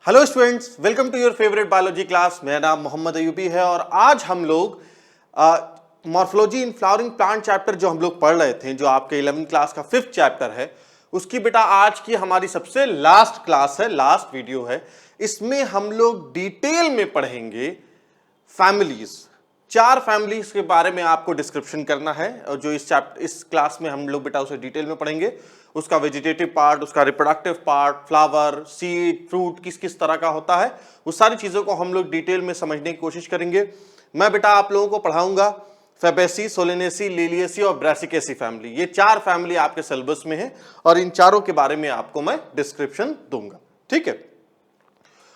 Hello students, welcome to your favourite biology class. मेरा नाम मोहम्मद अयूबी है और आज हम लोग morphology in flowering plant chapter जो हम लोग पढ़ रहे थे, जो आपके 11th क्लास का 5th चैप्टर है, उसकी बेटा आज की हमारी सबसे लास्ट क्लास है, लास्ट वीडियो है। इसमें हम लोग डिटेल में पढ़ेंगे फैमिलीज। 4 फैमिलीज के बारे में आपको डिस्क्रिप्शन करना है और जो इस क्लास में हम लोग बेटा उसे डिटेल में पढ़ेंगे। उसका वेजिटेटिव पार्ट, उसका reproductive part, flower, seed, fruit किस किस तरह का होता है, वो सारी चीजों को हम लोग डिटेल में समझने की कोशिश करेंगे। मैं बेटा आप लोगों को पढ़ाऊंगा फेबेसी, सोलेनेसी, लिलियेसी और ब्रासिकेसी फैमिली। ये 4 फैमिली आपके सिलेबस में है और इन चारों के बारे में आपको मैं डिस्क्रिप्शन दूंगा, ठीक है।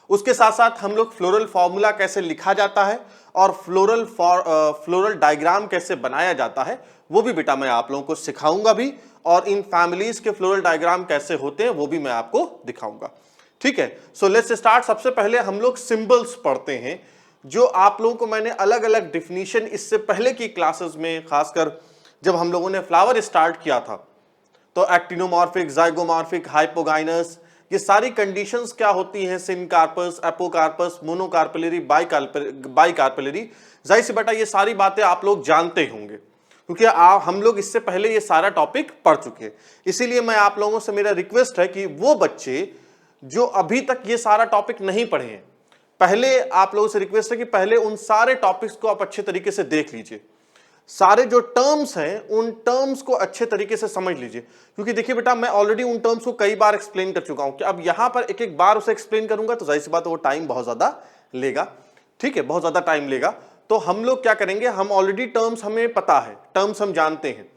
उसके साथ साथ हम लोग फ्लोरल फॉर्मूला कैसे लिखा जाता है और फ्लोरल डायग्राम कैसे बनाया जाता है वो भी बेटा मैं आप लोगों को सिखाऊंगा भी, और इन फैमिलीज के फ्लोरल डायग्राम कैसे होते हैं वो भी मैं आपको दिखाऊंगा, ठीक है। So let's start. सबसे पहले हम लोग सिंबल्स पढ़ते हैं, जो आप लोगों को मैंने अलग अलग डिफिनीशन इससे पहले की क्लासेस में, खासकर जब हम लोगों ने फ्लावर स्टार्ट किया था, तो एक्टिनोमॉर्फिक, जाइगोमॉर्फिक, हाइपोगाइनस, ये सारी कंडीशंस क्या होती हैं, सिनकार्पस, एपोकार्पस, मोनोकार्पेलरी, बाइकार्पेलरी। जाहिर सी बेटा ये सारी बातें आप लोग जानते होंगे क्योंकि हम लोग इससे पहले ये सारा टॉपिक पढ़ चुके हैं। इसीलिए मैं आप लोगों से, मेरा रिक्वेस्ट है कि वो बच्चे जो अभी तक ये सारा टॉपिक नहीं पढ़े हैं, पहले आप लोगों से रिक्वेस्ट है कि पहले उन सारे टॉपिक्स को आप अच्छे तरीके से देख लीजिए। सारे जो टर्म्स हैं उन टर्म्स को अच्छे तरीके से समझ लीजिए, क्योंकि देखिए बेटा मैं ऑलरेडी उन टर्म्स को कई बार एक्सप्लेन कर चुका हूं कि अब यहां पर एक एक बार उसे एक्सप्लेन करूंगा तो जाहिर सी बात है वो टाइम बहुत ज्यादा लेगा, ठीक है, बहुत ज्यादा टाइम लेगा। तो हम लोग क्या करेंगे, हम ऑलरेडी टर्म्स हमें पता है, टर्म्स हम जानते हैं,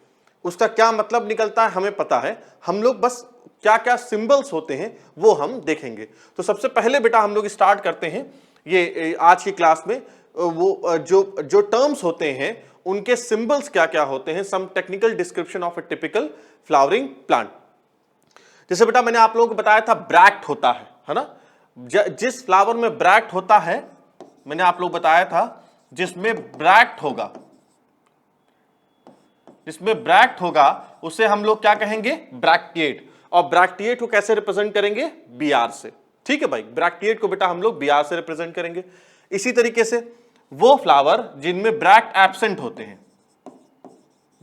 उसका क्या मतलब निकलता है हमें पता है, हम लोग बस क्या क्या सिंबल्स होते हैं वो हम देखेंगे। तो सबसे पहले बेटा हम लोग स्टार्ट करते हैं ये आज की क्लास में, वो जो टर्म्स होते हैं उनके सिंबल्स क्या क्या होते हैं, some technical description of a typical flowering plant. जैसे बेटा मैंने आप लोगों को बताया था ब्रैक्ट होता है ना, जिस फ्लावर में ब्रैक्ट होता है, मैंने आप लोग बताया था जिसमें ब्रैक्ट होगा उसे हम लोग क्या कहेंगे, ब्रैक्टिएट। और ब्रैक्टिएट को कैसे रिप्रेजेंट करेंगे, बीआर से, ठीक है भाई। ब्रैक्टिएट को बेटा हम लोग बीआर से रिप्रेजेंट करेंगे। इसी तरीके से वो फ्लावर जिनमें ब्रैक्ट एब्सेंट होते हैं,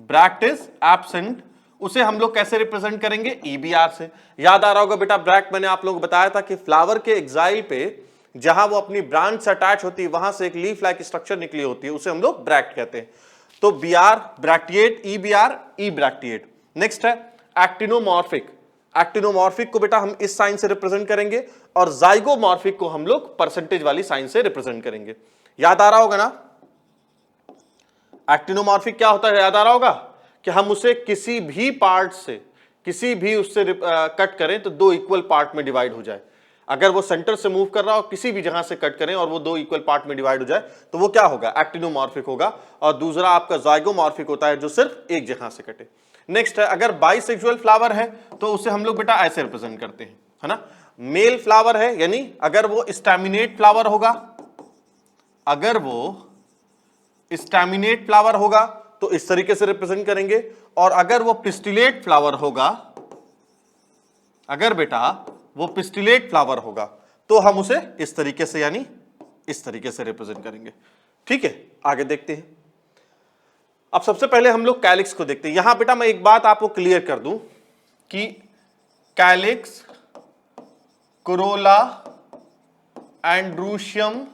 ब्रैक्ट इज एब्सेंट, उसे हम लोग कैसे रिप्रेजेंट करेंगे, ईबीआर से। याद आ रहा होगा बेटा ब्रैक्ट मैंने आप लोगों को बताया था कि फ्लावर के एक्साइल पे जहां वो अपनी ब्रांच से अटैच होती है वहां से एक लीफ लाइक स्ट्रक्चर निकली होती है, उसे हम लोग ब्रैक्ट कहते हैं। तो बीआर ब्रैक्टिएट, ईबीआर, ई ब्रैक्टिएट। नेक्स्ट है एक्टिनोमॉर्फिक। एक्टिनोमॉर्फिक को बेटा हम इस साइन से रिप्रेजेंट करेंगे और जाइगोमॉर्फिक को हम लोग परसेंटेज वाली साइन से रिप्रेजेंट करेंगे। याद आ रहा होगा ना, एक्टिनोमॉर्फिक क्या होता है, याद आ रहा होगा कि हम उसे किसी भी पार्ट से, किसी भी उससे कट करें तो 2 इक्वल पार्ट में डिवाइड हो जाए। अगर वो सेंटर से मूव कर रहा हो, किसी भी जगह से कट करें और वो 2 इक्वल पार्ट में डिवाइड हो जाए तो वो क्या होगा, एक्टिनोमॉर्फिक होगा। और दूसरा आपका जाइगोमॉर्फिक होता है जो सिर्फ एक जगह से कटे। नेक्स्ट है अगर बाइसेक्सुअल फ्लावर है तो उसे हम लोग बेटा ऐसे रिप्रेजेंट करते हैं, है ना। मेल फ्लावर है यानी अगर वो स्टैमिनेट फ्लावर होगा, अगर वो स्टैमिनेट फ्लावर होगा तो इस तरीके से रिप्रेजेंट करेंगे, और अगर वो पिस्टिलेट फ्लावर होगा, अगर बेटा वो पिस्टिलेट फ्लावर होगा तो हम उसे इस तरीके से यानी इस तरीके से रिप्रेजेंट करेंगे, ठीक है। आगे देखते हैं। अब सबसे पहले हम लोग कैलिक्स को देखते हैं। यहां बेटा मैं एक बात आपको क्लियर कर दूं कि कैलिक्स, कोरोला, एंड्रूशियम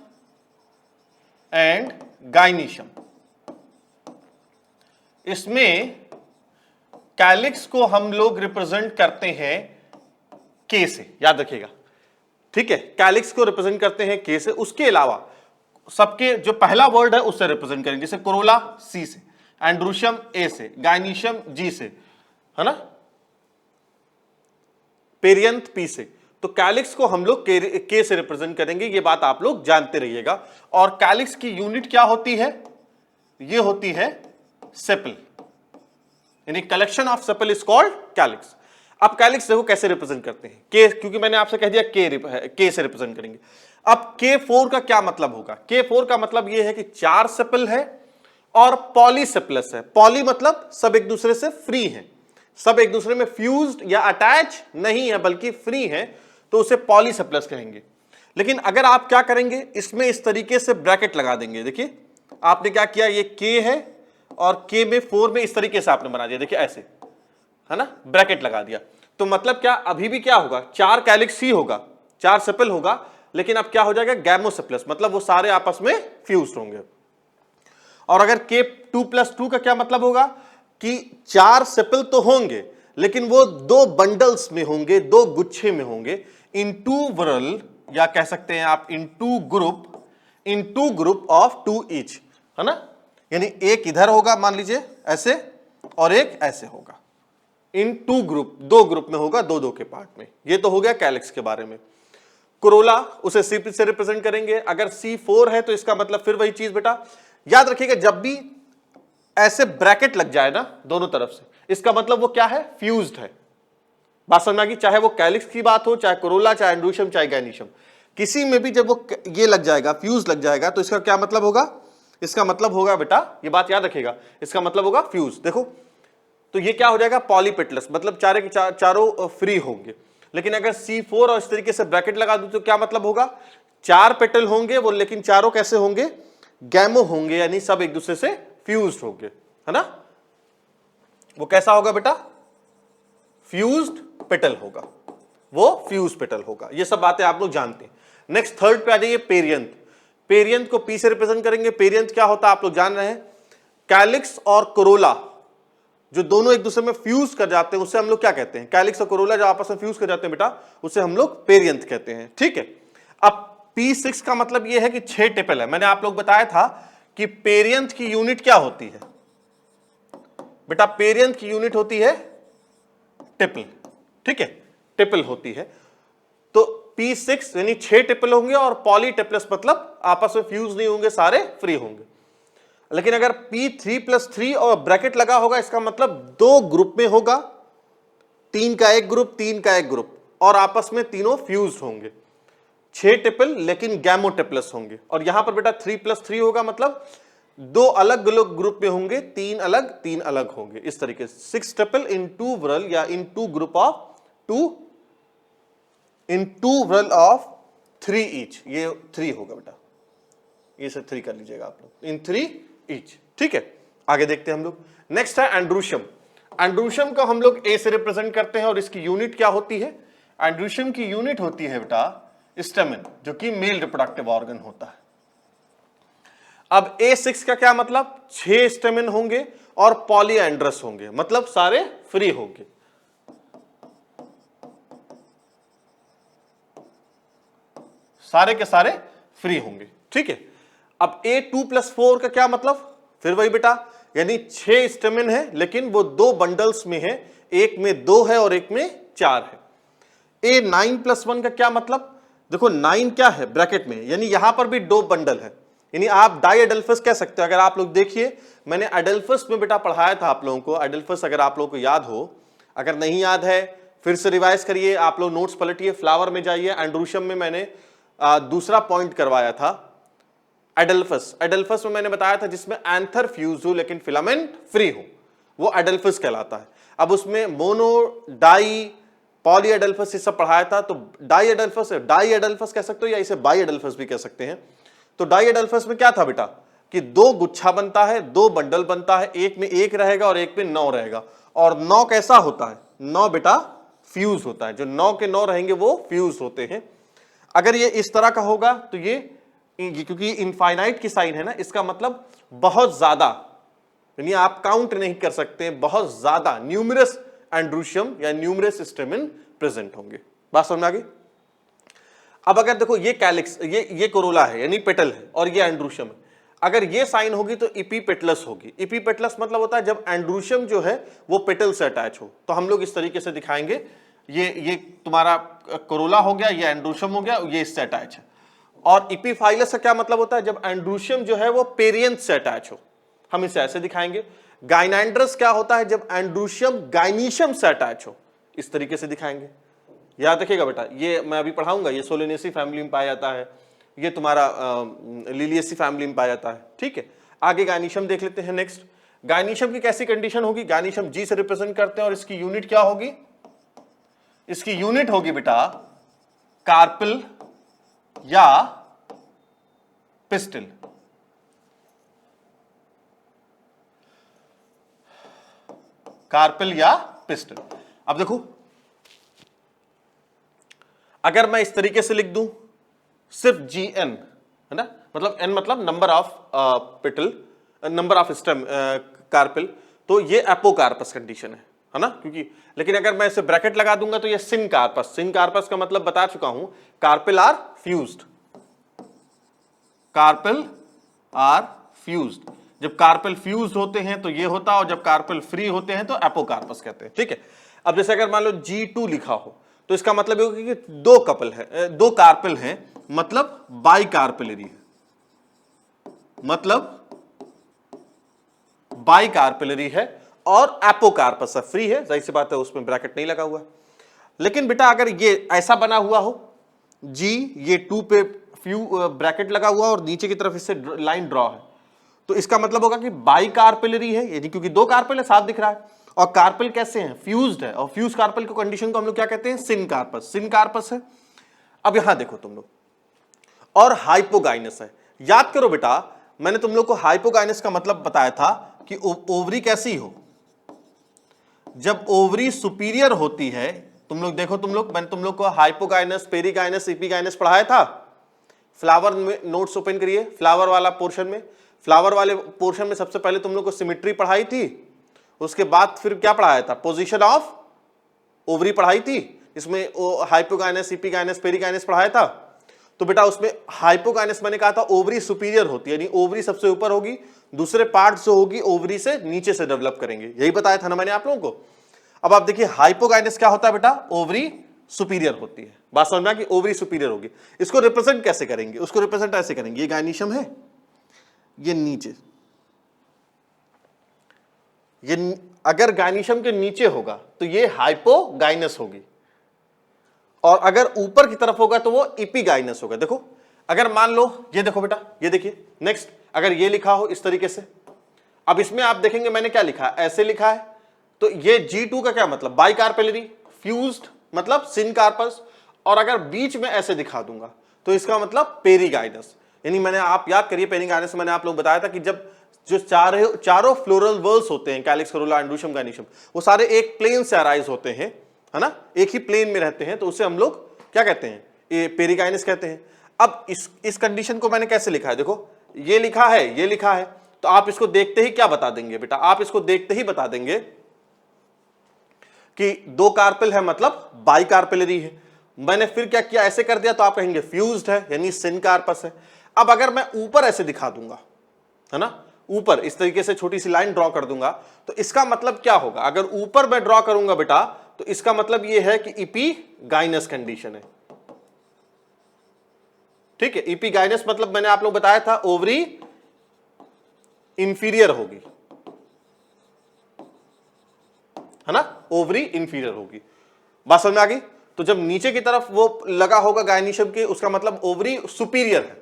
एंड गाइनिशियम, इसमें कैलिक्स को हम लोग रिप्रेजेंट करते हैं के से, याद रखिएगा, ठीक है। कैलिक्स को रिप्रेजेंट करते हैं के से, उसके अलावा सबके जो पहला वर्ड है उससे रिप्रेजेंट करेंगे, जैसे कोरोला सी से, एंड्रूशियम ए से, गाइनिशियम जी से, है ना, पेरियंथ पी से। तो कैलिक्स को हम लोग के से रिप्रेजेंट करेंगे, ये बात आप लोग जानते रहिएगा। और कैलिक्स की यूनिट क्या होती है, ये होती है सेपल, यानी collection of sepal is called calyx. अब कैलिक्स देखो कैसे रिप्रेजेंट करते हैं, के, क्योंकि मैंने आपसे कह दिया के से रिप्रेजेंट करेंगे। अब K4 का क्या मतलब होगा, K4 का मतलब यह है कि 4 सेपल है और पॉलीसेपलस है। पॉली मतलब सब एक दूसरे से फ्री हैं, सब एक दूसरे में फ्यूज्ड या अटैच नहीं है बल्कि फ्री हैं, तो उसे पॉलीसेप्लस कहेंगे। लेकिन अगर आप क्या करेंगे, इसमें इस तरीके से ब्रैकेट लगा देंगे। देखिए आपने क्या किया, ये K है और K में 4 में इस तरीके से आपने बना दिया, देखिए ऐसे, है ना, ब्रैकेट लगा दिया। तो मतलब क्या, अभी भी क्या होगा, 4 कैलिक्स ही होगा, 4 सेपल होगा, लेकिन अब क्या हो जाएगा, गैमोसेपलस, मतलब वो सारे आपस में फ्यूज होंगे। और अगर K2+2 का क्या मतलब होगा कि 4 सेपल तो होंगे लेकिन वो 2 बंडल्स में होंगे, 2 गुच्छे में होंगे, इन टू वरल, या कह सकते हैं आप इन टू ग्रुप ऑफ 2 ईच, है ना, यानी एक इधर होगा मान लीजिए ऐसे और एक ऐसे होगा, इन 2 ग्रुप, 2 ग्रुप में होगा, 2-2 के पार्ट में। ये तो हो गया कैलिक्स के बारे में। कोरोला उसे C से रिप्रेजेंट करेंगे, अगर C4 है तो इसका मतलब फिर वही चीज बेटा, याद रखिएगा जब भी ऐसे ब्रैकेट लग जाए ना दोनों तरफ से, इसका मतलब वो क्या है, फ्यूज्ड है। बात समझ में आ गई, चाहे वो कैलिक्स की बात हो, चाहे कोरोला, चाहे एंड्रूशियम, चाहे गाइनीशियम, किसी में भी जब वो ये लग जाएगा, फ्यूज लग जाएगा, तो इसका क्या मतलब होगा, इसका मतलब होगा बेटा, ये बात याद रखिएगा, इसका मतलब होगा फ्यूज। देखो तो ये क्या हो जाएगा, पॉलीपेटलस, मतलब चारों फ्री होंगे। लेकिन अगर C4 और इस तरीके से ब्रैकेट लगा दूं तो क्या मतलब होगा, 4 पेटल होंगे वो, लेकिन चारों कैसे होंगे, गैमो होंगे, यानी सब एक दूसरे से फ्यूज्ड होंगे, है ना। वो कैसा होगा बेटा, फ्यूज्ड पेटल होगा, वो फ्यूज पेटल होगा। ये सब बातें आप लोग जानते हैं। नेक्स्ट थर्ड पे आ जाइए, पेरियंथ। पेरियंथ को P से रिप्रेजेंट करेंगे। पेरियंथ क्या होता है आप लोग जान रहे हैं, कैलिक्स और कोरोला जो दोनों एक दूसरे में फ्यूज कर जाते हैं, उसे हम लोग क्या कहते हैं, कैलिक्स और कोरोला जो आपस में फ्यूज कर जाते हैं बेटा, उसे हम लोग पेरियंथ कहते हैं, ठीक है। अब P6 का मतलब यह है कि 6 टिपल है। मैंने आप लोग बताया था कि पेरियंथ की यूनिट क्या होती है बेटा, पेरियंथ की यूनिट होती है टिपल, ठीक है, टिपल होती है। तो P6 यानी 6 टिपल होंगे और पॉलीटिपलस मतलब आपस में फ्यूज नहीं होंगे, सारे फ्री होंगे। लेकिन अगर P3+3 और ब्रैकेट लगा होगा, इसका मतलब 2 ग्रुप में होगा, 3 का एक ग्रुप, 3 का एक ग्रुप, और आपस में तीनों फ्यूज होंगे। 6 टिपल लेकिन गैमोटिपलस होंगे। और यहां पर बेटा 3+3 होगा, मतलब 2 अलग अलग ग्रुप में होंगे, 3 अलग होंगे, इस तरीके से 6 टिपल इन 2 वरल, या in 2 group of 2, in 2 whorl of 3 each, ये 3 होगा बेटा, ये से 3 कर लीजिएगा आप लोग, इन 3 ईच, ठीक है। आगे देखते हैं हम लोग। नेक्स्ट है एंड्रूशियम। एंड्रूशियम को हम लोग A से रिप्रेजेंट करते हैं और इसकी यूनिट क्या होती है, एंड्रूशियम की यूनिट होती है बेटा स्टेमन, जो कि मेल रिप्रोडक्टिव ऑर्गन होता है। अब A6 का क्या मतलब, 6 स्टेमन होंगे और पॉलीएंड्रस होंगे, मतलब सारे फ्री होंगे, सारे के सारे फ्री होंगे, ठीक है। अब A2+4 का क्या मतलब, फिर वही बेटा, यानी 6 स्टेमन है लेकिन वो 2 बंडल्स में है, एक में 2 है और एक में 4 है। A9+1 का क्या मतलब, देखो 9 क्या है ब्रैकेट में, यानी यहां पर भी 2 बंडल है, यानी आप डाइएडल्फस कह सकते हो। अगर आप लोग देखिए, मैंने एडल्फस में बेटा पढ़ाया था आप लोगों को, एडल्फस अगर आप लोगों को याद हो, अगर नहीं याद है फिर से रिवाइज करिए, आप लोग नोट्स पलटिए, फ्लावर में जाइए, एंड्रूशियम में मैंने दूसरा पॉइंट करवाया था एडल्फस। एडल्फस में मैंने बताया था जिसमें एंथर फ्यूज हो लेकिन फिलामेंट फ्री हो, वो एडल्फस कहलाता है। अब उसमें मोनो, डाई, पॉली एडल्फस ये सब पढ़ाया था। तो डाई एडल्फस कह सकते हो, या इसे बाई एडल्फस भी कह सकते हैं। तो डाई एडल्फस में क्या था बेटा कि 2 गुच्छा बनता है, 2 बंडल बनता है, एक में 1 रहेगा और एक में 9 रहेगा। और 9 कैसा होता है, 9 बेटा फ्यूज होता है, जो 9 के 9 रहेंगे वो फ्यूज होते हैं। अगर ये इस तरह का होगा तो ये क्योंकि इनफाइनाइट की साइन है ना, इसका मतलब बहुत ज्यादा, यानी आप काउंट नहीं कर सकते, बहुत ज्यादा न्यूमरस एंड्रूशियम या न्यूमरस स्टेमन प्रेजेंट होंगे। बात समझ में आ गई। अब अगर देखो ये कैलिक्स, ये कोरोला है यानी पेटल है, और ये एंड्रूशियम है, अगर ये साइन होगी तो इपीपेटलस होगी। इपीपेटलस मतलब होता है जब एंड्रूशियम जो है वो पेटल से अटैच हो। तो हम लोग इस तरीके से दिखाएंगे, ये तुम्हारा कोरोला हो गया, ये एंड्रूशियम हो गया, ये इससे अटैच है। और इपीफाइलस का क्या मतलब होता है, जब एंड्रूशियम जो है वो पेरियंथ से अटैच हो, हम इसे ऐसे दिखाएंगे। गाइनेंड्रस क्या होता है, जब एंड्रूशियम गाइनीशियम से अटैच हो, इस तरीके से दिखाएंगे। याद रखिएगा बेटा, ये मैं अभी पढ़ाऊंगा, ये सोलेनेसी फैमिली में पाया जाता है, ये तुम्हारा लिलियसी फैमिली में पाया जाता है, ठीक है। आगे गाइनीशियम देख लेते हैं। नेक्स्ट, गाइनीशियम की कैसी कंडीशन होगी, गाइनीशियम जी से रिप्रेजेंट करते हैं और इसकी यूनिट क्या होगी, इसकी यूनिट होगी बेटा कार्पिल या पिस्टल। कार्पेल या पिस्टल। अब देखो, अगर मैं इस तरीके से लिख दूं सिर्फ GN, है ना, मतलब N मतलब number of petal, number of stem carpel, तो ये एपोकार्पस कंडीशन है ना, क्योंकि लेकिन अगर मैं इसे ब्रैकेट लगा दूंगा तो ये सिनकार्पस। सिनकार्पस का मतलब बता चुका हूं, carpel are fused, carpel are fused. जब कार्पेल फ्यूज्ड होते हैं तो ये होता है, और जब कार्पेल फ्री होते हैं तो एपोकार्पस कहते हैं। ठीक है, अब जैसे अगर मान लो G2 लिखा हो तो इसका मतलब ये होगा कि दो कपल है, दो कार्पेल हैं, मतलब बाई कार्पेलरी है, मतलब बाई कार्पेलरी है, और एपोकार्पस है, फ्री है, जाहिर सी बात है उसमें ब्रैकेट नहीं लगा हुआ। लेकिन बेटा अगर ये ऐसा बना हुआ हो, G ये 2 पे फ्यू ब्रैकेट लगा हुआ और नीचे की तरफ इससे लाइन ड्रॉ है, तो इसका मतलब होगा कि बाई कार्पेलरी है, यानी क्योंकि दो कार्पेल है, साफ दिख रहा है, और कार्पेल कैसे हैं, फ्यूज्ड है, और फ्यूज कार्पेल की कंडीशन को हम लोग क्या कहते हैं, सिनकार्पस। सिनकार्पस है। अब यहां देखो तुम लोग, और हाइपोगाइनस है। याद करो बेटा, मैंने तुम लोग को हाइपोगाइनस का मतलब बताया था कि ओवरी कैसी हो, जब ओवरी सुपीरियर होती है। तुम लोग देखो, मैंने तुम लोग को हाइपोगाइनस, पेरीगाइनस, इपीगाइनस पढ़ाया था। फ्लावर में नोट्स ओपन करिए, फ्लावर वाला पोर्शन में, फ्लावर वाले पोर्शन में सबसे पहले तुम लोग को सिमेट्री पढ़ाई थी, उसके बाद फिर क्या पढ़ाया था, पोजीशन ऑफ ओवरी पढ़ाई थी, इसमें हाइपोगाइनस, इपीगाइनस, पेरीगाइनस पढ़ाया था। तो बेटा उसमें हाइपोगाइनस मैंने कहा था ओवरी सुपीरियर होती है, यानी ओवरी सबसे ऊपर होगी, दूसरे पार्ट जो होगी ओवरी से नीचे से डेवलप करेंगे, यही बताया था ना मैंने आप लोगों को। अब आप देखिए हाइपोगाइनस क्या होता है बेटा, ओवरी सुपीरियर होती है। बात समझ में आ कि ओवरी सुपीरियर होगी। इसको रिप्रेजेंट कैसे करेंगे, उसको रिप्रेजेंट ऐसे करेंगे, ये गायनीशियम है, ये नीचे, ये अगर गायनीशियम के नीचे होगा तो ये हाइपोगाइनस होगी, और अगर ऊपर की तरफ होगा तो वो इपीगाइनस होगा। देखो अगर मान लो ये देखो बेटा, ये देखिए नेक्स्ट, अगर ये लिखा हो इस तरीके से, अब इसमें आप देखेंगे मैंने क्या लिखा है, ऐसे लिखा है, तो ये G2 का क्या मतलब, बाई कार्पेलरी, फ्यूज्ड मतलब सिनकार्पस, और अगर बीच में ऐसे दिखा दूंगा तो इसका मतलब पेरीगाइनस। यानी मैंने, आप याद करिए, पेरीगाइनस मैंने आप लोग बताया था कि जब जो चारों फ्लोरल वर्ल्स होते हैं, कैलिक्स, करोला, एंड्रूशियम, गायनीशियम, वो सारे एक प्लेन से अराइज होते हैं, है ना, एक ही प्लेन में रहते हैं, तो उसे हम लोग क्या कहते हैं, ये पेरीगाइनस कहते हैं। अब इस कंडीशन को मैंने कैसे लिखा है, देखो ये लिखा है, ये लिखा है, तो आप इसको देखते ही क्या बता देंगे बेटा, आप इसको देखते ही बता देंगे कि दो कार्पेल है, मतलब बाई कार्पेलरी है। मैंने फिर क्या किया, ऐसे कर दिया, तो आप कहेंगे फ्यूज्ड है, यानी सिनकार्पस है। अब अगर मैं ऊपर ऐसे दिखा दूंगा, है ना, ऊपर इस तरीके से छोटी सी लाइन ड्रॉ कर दूंगा, तो इसका मतलब क्या होगा, अगर ऊपर मैं ड्रॉ करूंगा बेटा, तो इसका मतलब यह है कि इपीगाइनस कंडीशन है। ठीक है, इपीगाइनस मतलब मैंने आप लोग बताया था ओवरी इंफीरियर होगी, है ना, ओवरी इंफीरियर होगी। बात समझ में आ गई। तो जब नीचे की तरफ वो लगा होगा गायनीशियम के, उसका मतलब ओवरी सुपीरियर है।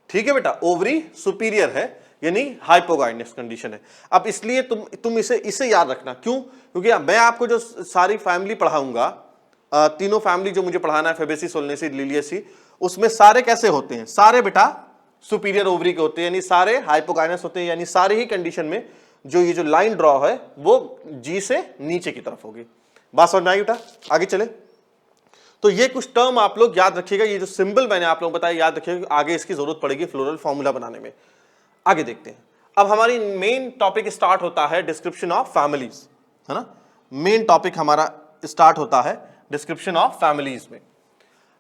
ठीक है बेटा, ओवरी सुपीरियर है, यानी हाइपोगाइनस कंडीशन है। अब इसलिए तुम इसे याद रखना, क्यों, क्योंकि मैं आपको जो सारी फैमिली पढ़ाऊंगा, तीनों फैमिली जो मुझे पढ़ाना है, फेबेसी, सोलनेसी, लिलियसी, उसमें सारे कैसे होते हैं, सारे बेटा सुपीरियर ओवरी के होते हैं, यानी सारे हाइपोगाइनस होते हैं, यानी सारे ही कंडीशन में जो ये जो लाइन ड्रॉ है वो G से नीचे की तरफ होगी। बात समझ में आई बेटा, आगे चले। तो ये कुछ टर्म आप लोग याद रखिएगा, ये जो सिंबल मैंने आप लोगों को बताया याद रखिएगा, आगे इसकी जरूरत पड़ेगी फ्लोरल फॉर्मूला बनाने में। आगे देखते हैं। अब हमारी मेन टॉपिक स्टार्ट होता है डिस्क्रिप्शन ऑफ फैमिलीज, है ना, मेन टॉपिक हमारा स्टार्ट होता है डिस्क्रिप्शन ऑफ फैमिलीज में।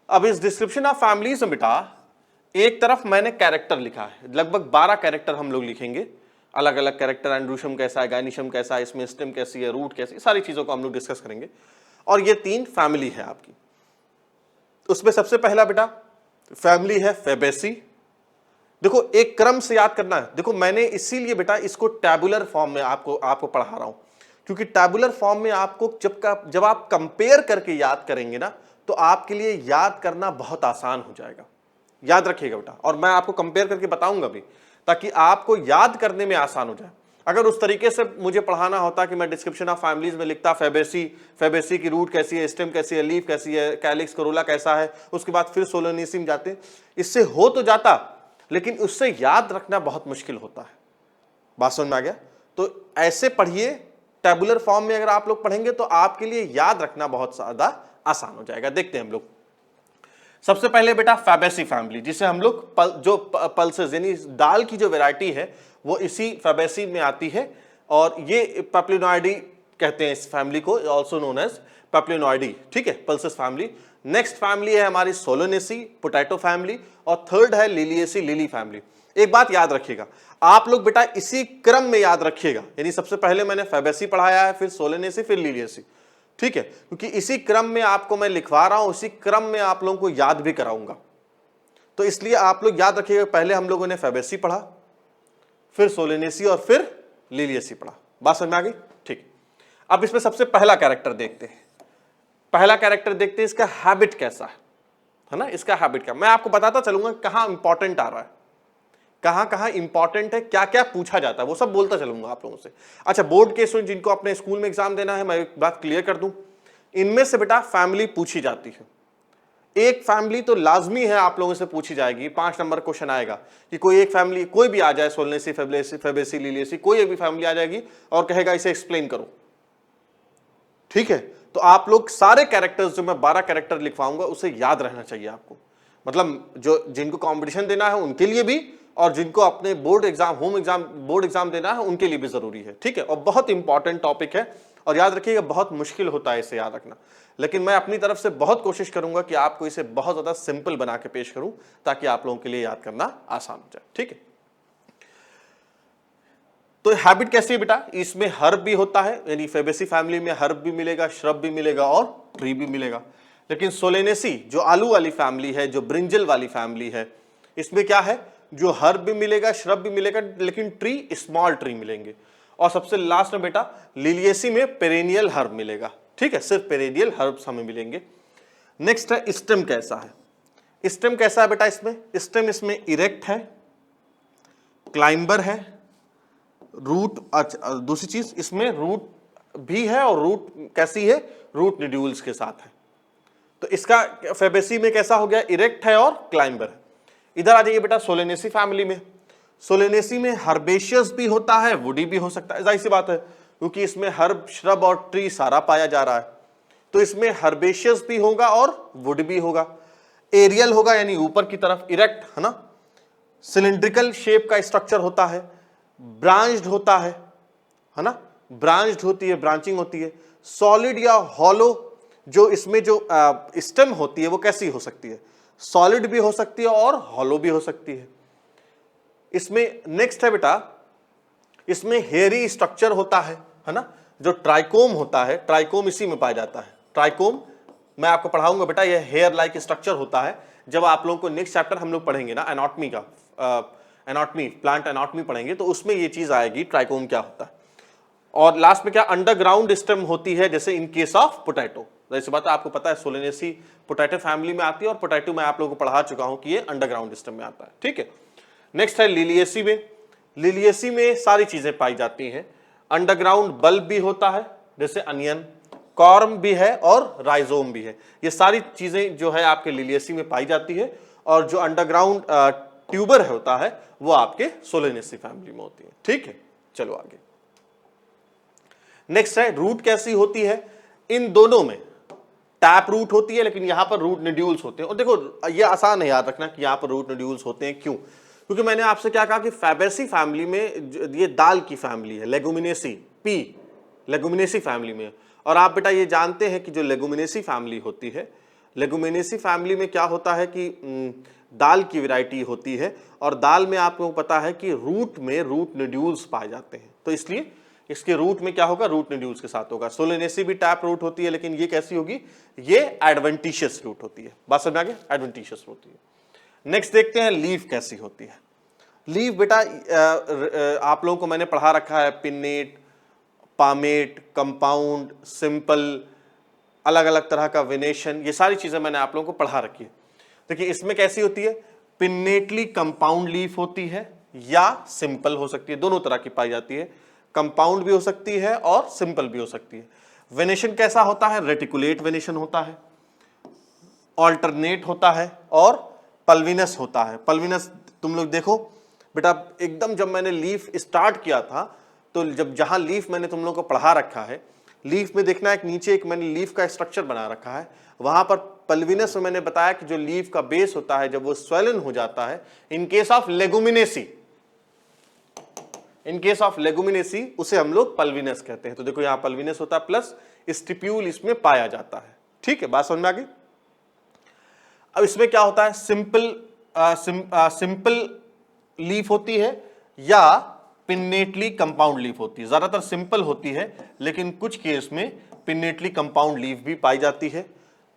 अब इस डिस्क्रिप्शन ऑफ फैमिलीज में बेटा एक तरफ मैंने कैरेक्टर लिखा है, लगभग 12 कैरेक्टर हम लोग लिखेंगे, अलग अलग कैरेक्टर, एंड्रूशियम कैसा है, गायनीशियम कैसा है, इसमें स्टेम कैसी है, रूट कैसी है, सारी चीजों को हम लोग डिस्कस करेंगे। और ये 3 फैमिली है आपकी। उसमें सबसे पहला बेटा फैमिली है फेबेसी। देखो एक क्रम से याद करना है, देखो मैंने इसीलिए बेटा इसको टैबुलर फॉर्म में आपको पढ़ा रहा हूं, क्योंकि टैबुलर फॉर्म में आपको जब आप कंपेयर करके याद करेंगे ना, तो आपके लिए याद करना बहुत आसान हो जाएगा। याद रखिएगा बेटा, और मैं आपको कंपेयर करके बताऊंगा भी, ताकि आपको याद करने में आसान हो जाए। अगर उस तरीके से मुझे पढ़ाना होता कि मैं डिस्क्रिप्शन ऑफ फैमिलीज में लिखता फेबेसी की रूट कैसी है, स्टेम कैसी है, लीफ कैसी है, कैलिक्स कोरोला कैसा है, उसके बाद फिर सोलोनेसी में जाते, इससे हो तो जाता, लेकिन उससे याद रखना बहुत मुश्किल होता है। बात समझ में आ गया? तो ऐसे पढ़िए, टेबुलर फॉर्म में अगर आप लोग पढ़ेंगे तो आपके लिए याद रखना बहुत ज्यादा आसान हो जाएगा। देखते हैं हम लोग। सबसे पहले बेटा फैबेसी फैमिली, जिसे हम लोग पल्सेस यानी दाल की जो वैरायटी है वो इसी फैबेसी में आती है, और ये पेप्लिनोइडी कहते हैं इस फैमिली को, ऑल्सो नोन एज पेप्लिनोइडी। ठीक है, पल्सेस फैमिली। नेक्स्ट फैमिली है हमारी सोलोनेसी, पोटैटो फैमिली, और थर्ड है लिलिएसी, लिली फैमिली। एक बात याद रखिएगा, आप लोग बेटा इसी क्रम में याद रखिएगा, यानी सबसे पहले मैंने फैबेसी पढ़ाया है, फिर सोलोनेसी, फिर लिलिएसी। ठीक है, क्योंकि इसी क्रम में आपको मैं लिखवा रहा हूं, इसी क्रम में आप लोगों को याद भी कराऊंगा, तो इसलिए आप लोग याद रखिएगा, पहले हम लोगों ने फैबेसी पढ़ा, फिर सोलोनेसी और फिर लिलिएसी पढ़ा। बात समझ में आ गई? ठीक। अब इसमें सबसे पहला कैरेक्टर देखते हैं, पहला कैरेक्टर देखते हैं, इसका हैबिट कैसा है ना, इसका हैबिट क्या, मैं आपको बताता चलूंगा कहां इंपॉर्टेंट आ रहा है, कहां कहां इंपॉर्टेंट है, क्या क्या पूछा जाता है, वो सब बोलता चलूंगा आप लोगों से। अच्छा, बोर्ड के स्टूडेंट जिनको अपने स्कूल में एग्जाम देना है, मैं एक बात क्लियर कर दूं, इनमें से बेटा फैमिली पूछी जाती है। एक फैमिली तो लाजमी है आप लोगों से पूछी जाएगी, 5 नंबर क्वेश्चन आएगा कि कोई एक फैमिली, कोई भी आ जाए, सोलोनेसी, फेबेसी, लिलिएसी, कोई एक भी फैमिली आ जाएगी और कहेगा इसे एक्सप्लेन करो। ठीक है, तो आप लोग सारे कैरेक्टर्स जो मैं 12 कैरेक्टर लिखवाऊंगा उसे याद रहना चाहिए आपको, मतलब जो जिनको कंपटीशन देना है उनके लिए भी, और जिनको अपने बोर्ड एग्जाम, बोर्ड एग्जाम देना है उनके लिए भी जरूरी है। ठीक है, और बहुत इंपॉर्टेंट टॉपिक है, और याद रखिएगा बहुत मुश्किल होता है इसे याद रखना, लेकिन मैं अपनी तरफ से बहुत कोशिश करूंगा कि आपको इसे बहुत ज्यादा सिंपल बना के पेश करूं, ताकि आप लोगों के लिए याद करना आसान हो जाए। ठीक है, तो हैबिट कैसी है बेटा, इसमें हर्ब भी होता है, यानी फेबेसी फैमिली में हर्ब भी मिलेगा, श्रब भी मिलेगा और ट्री भी मिलेगा। लेकिन सोलेनेसी जो आलू वाली फैमिली है, जो ब्रिंजल वाली फैमिली है, इसमें क्या है, जो हर्ब भी मिलेगा, श्रब भी मिलेगा, लेकिन ट्री, स्मॉल ट्री मिलेंगे। और सबसे लास्ट में बेटा लिलिएसी में पेरेनियल हर्ब मिलेगा। ठीक है, सिर्फ पेरेनियल हर्ब्स हमें मिलेंगे। नेक्स्ट है स्टेम कैसा है, स्टेम कैसा है बेटा, इसमें स्टेम इसमें इरेक्ट है, क्लाइंबर है, रूट, अच्छा दूसरी चीज इसमें रूट भी है, और रूट कैसी है, रूट नीड्यूल्स के साथ है। तो इसका फेबेसी में कैसा हो गया, इरेक्ट है और क्लाइंबर है। इधर आ जाइए बेटा सोलेनेसी फैमिली में, सोलेनेसी में हर्बेशियस भी होता है, वुडी भी हो सकता है, जाहिर सी बात है क्योंकि इसमें हर्ब, श्रब और ट्री सारा पाया जा रहा है, तो इसमें हर्बेशियस भी होगा और वुड भी होगा। एरियल होगा यानी ऊपर की तरफ, इरेक्ट है ना, सिलिंड्रिकल शेप का स्ट्रक्चर होता है, ब्रांच्ड होता है ना, ब्रांच्ड होती है, ब्रांचिंग होती है। सॉलिड या हॉलो, जो इसमें जो स्टेम होती है वो कैसी हो सकती है, सॉलिड भी हो सकती है और हॉलो भी हो सकती है। इसमें नेक्स्ट है बेटा, इसमें हेयरी स्ट्रक्चर होता है ना, जो ट्राइकोम होता है, ट्राइकोम इसी में पाया जाता है। ट्राइकोम मैं आपको पढ़ाऊंगा बेटा, यह हेयर लाइक स्ट्रक्चर होता है, जब आप लोगों को नेक्स्ट चैप्टर हम लोग पढ़ेंगे ना एनाटॉमी का, एनाटॉमी, प्लांट एनाटॉमी पढ़ेंगे, तो उसमें ये चीज आएगी ट्राइकोम क्या होता है। और लास्ट में क्या, अंडरग्राउंड स्टेम होती है, जैसे इन केस ऑफ पोटैटो। जैसे बात है, आपको पता है सोलेनेसी पोटैटो फैमिली में आती है, और पोटैटो मैं आप लोगों को पढ़ा चुका हूं कि ये अंडरग्राउंड स्टेम में आता है। ठीक है, नेक्स्ट है लिलिएसी में, लिलिएसी में सारी चीजें पाई जाती हैं, अंडरग्राउंड बल्ब भी होता है जैसे अनियन, कॉर्म भी है और राइजोम भी है, ये सारी चीजें जो है आपके लिलिएसी में पाई जाती है। और जो अंडरग्राउंड ट्यूबर होता है वो आपके सोलेनेसी फैमिली में होती है। ठीक है, चलो आगे। नेक्स्ट है रूट कैसी होती है, इन दोनों में टैप रूट होती है, लेकिन यहां पर रूट नोड्यूल्स होते हैं। और देखो ये आसान है याद रखना कि यहां पर रूट नोड्यूल्स होते हैं, क्यों, क्योंकि मैंने आपसे क्या कहा कि फैबेसी फैमिली में ये दाल की फैमिली है, लेगुमिनेसी, पी लेगुमिनेसी फैमिली में। और आप बेटा ये जानते हैं कि जो लेगुमिनेसी फैमिली होती है, लेगुमिनेसी फैमिली में क्या होता है कि दाल की वैरायटी होती है, और दाल में आपको पता है कि रूट में रूट नोड्यूल्स पाए जाते हैं, तो इसलिए इसके रूट में क्या होगा, रूट नोड्यूल्स के साथ होगा। सोलेनेसी भी टैप रूट होती है, लेकिन ये कैसी होगी, ये एडवेंटिशियस रूट होती है। बात समझ में आ गया, एडवेंटिशियस होती है। नेक्स्ट देखते हैं लीफ कैसी होती है। लीफ बेटा आप लोगों को मैंने पढ़ा रखा है, पिन्नेट, पामेट, कंपाउंड, सिंपल, अलग अलग तरह का वेनेशन, ये सारी चीजें मैंने आप लोगों को पढ़ा रखी है। देखिए इसमें कैसी होती है, पिन्नेटली कंपाउंड लीफ होती है या सिंपल हो सकती है, दोनों तरह की पाई जाती है। कंपाउंड भी हो सकती है और सिंपल भी हो सकती है। वेनेशन कैसा होता है? रेटिकुलेट वेनेशन होता है, ऑल्टरनेट होता है और पल्विनस होता है। पल्विनस तुम लोग देखो बेटा, एकदम जब मैंने लीफ स्टार्ट किया था तो जब जहां लीफ मैंने तुम लोग को पढ़ा रखा है, लीफ में देखना एक नीचे एक मैंने लीफ का स्ट्रक्चर बना रखा है, वहां पर पल्विनस में मैंने बताया कि जो लीफ का बेस होता है जब वो स्वेलन हो जाता है, in case of Leguminosae, in case of Leguminosae उसे हम लोग पल्विनस कहते हैं। तो देखो यहां पल्विनस होता है प्लस स्टिप्यूल इसमें पाया जाता है। ठीक है, बात समझ में आ गई। अब इसमें क्या होता है? सिंपल लीफ होती है या पिन्नेटली कंपाउंड लीफ होती है। ज्यादातर सिंपल होती है लेकिन कुछ केस में पिन्नेटली कंपाउंड लीफ भी पाई जाती है।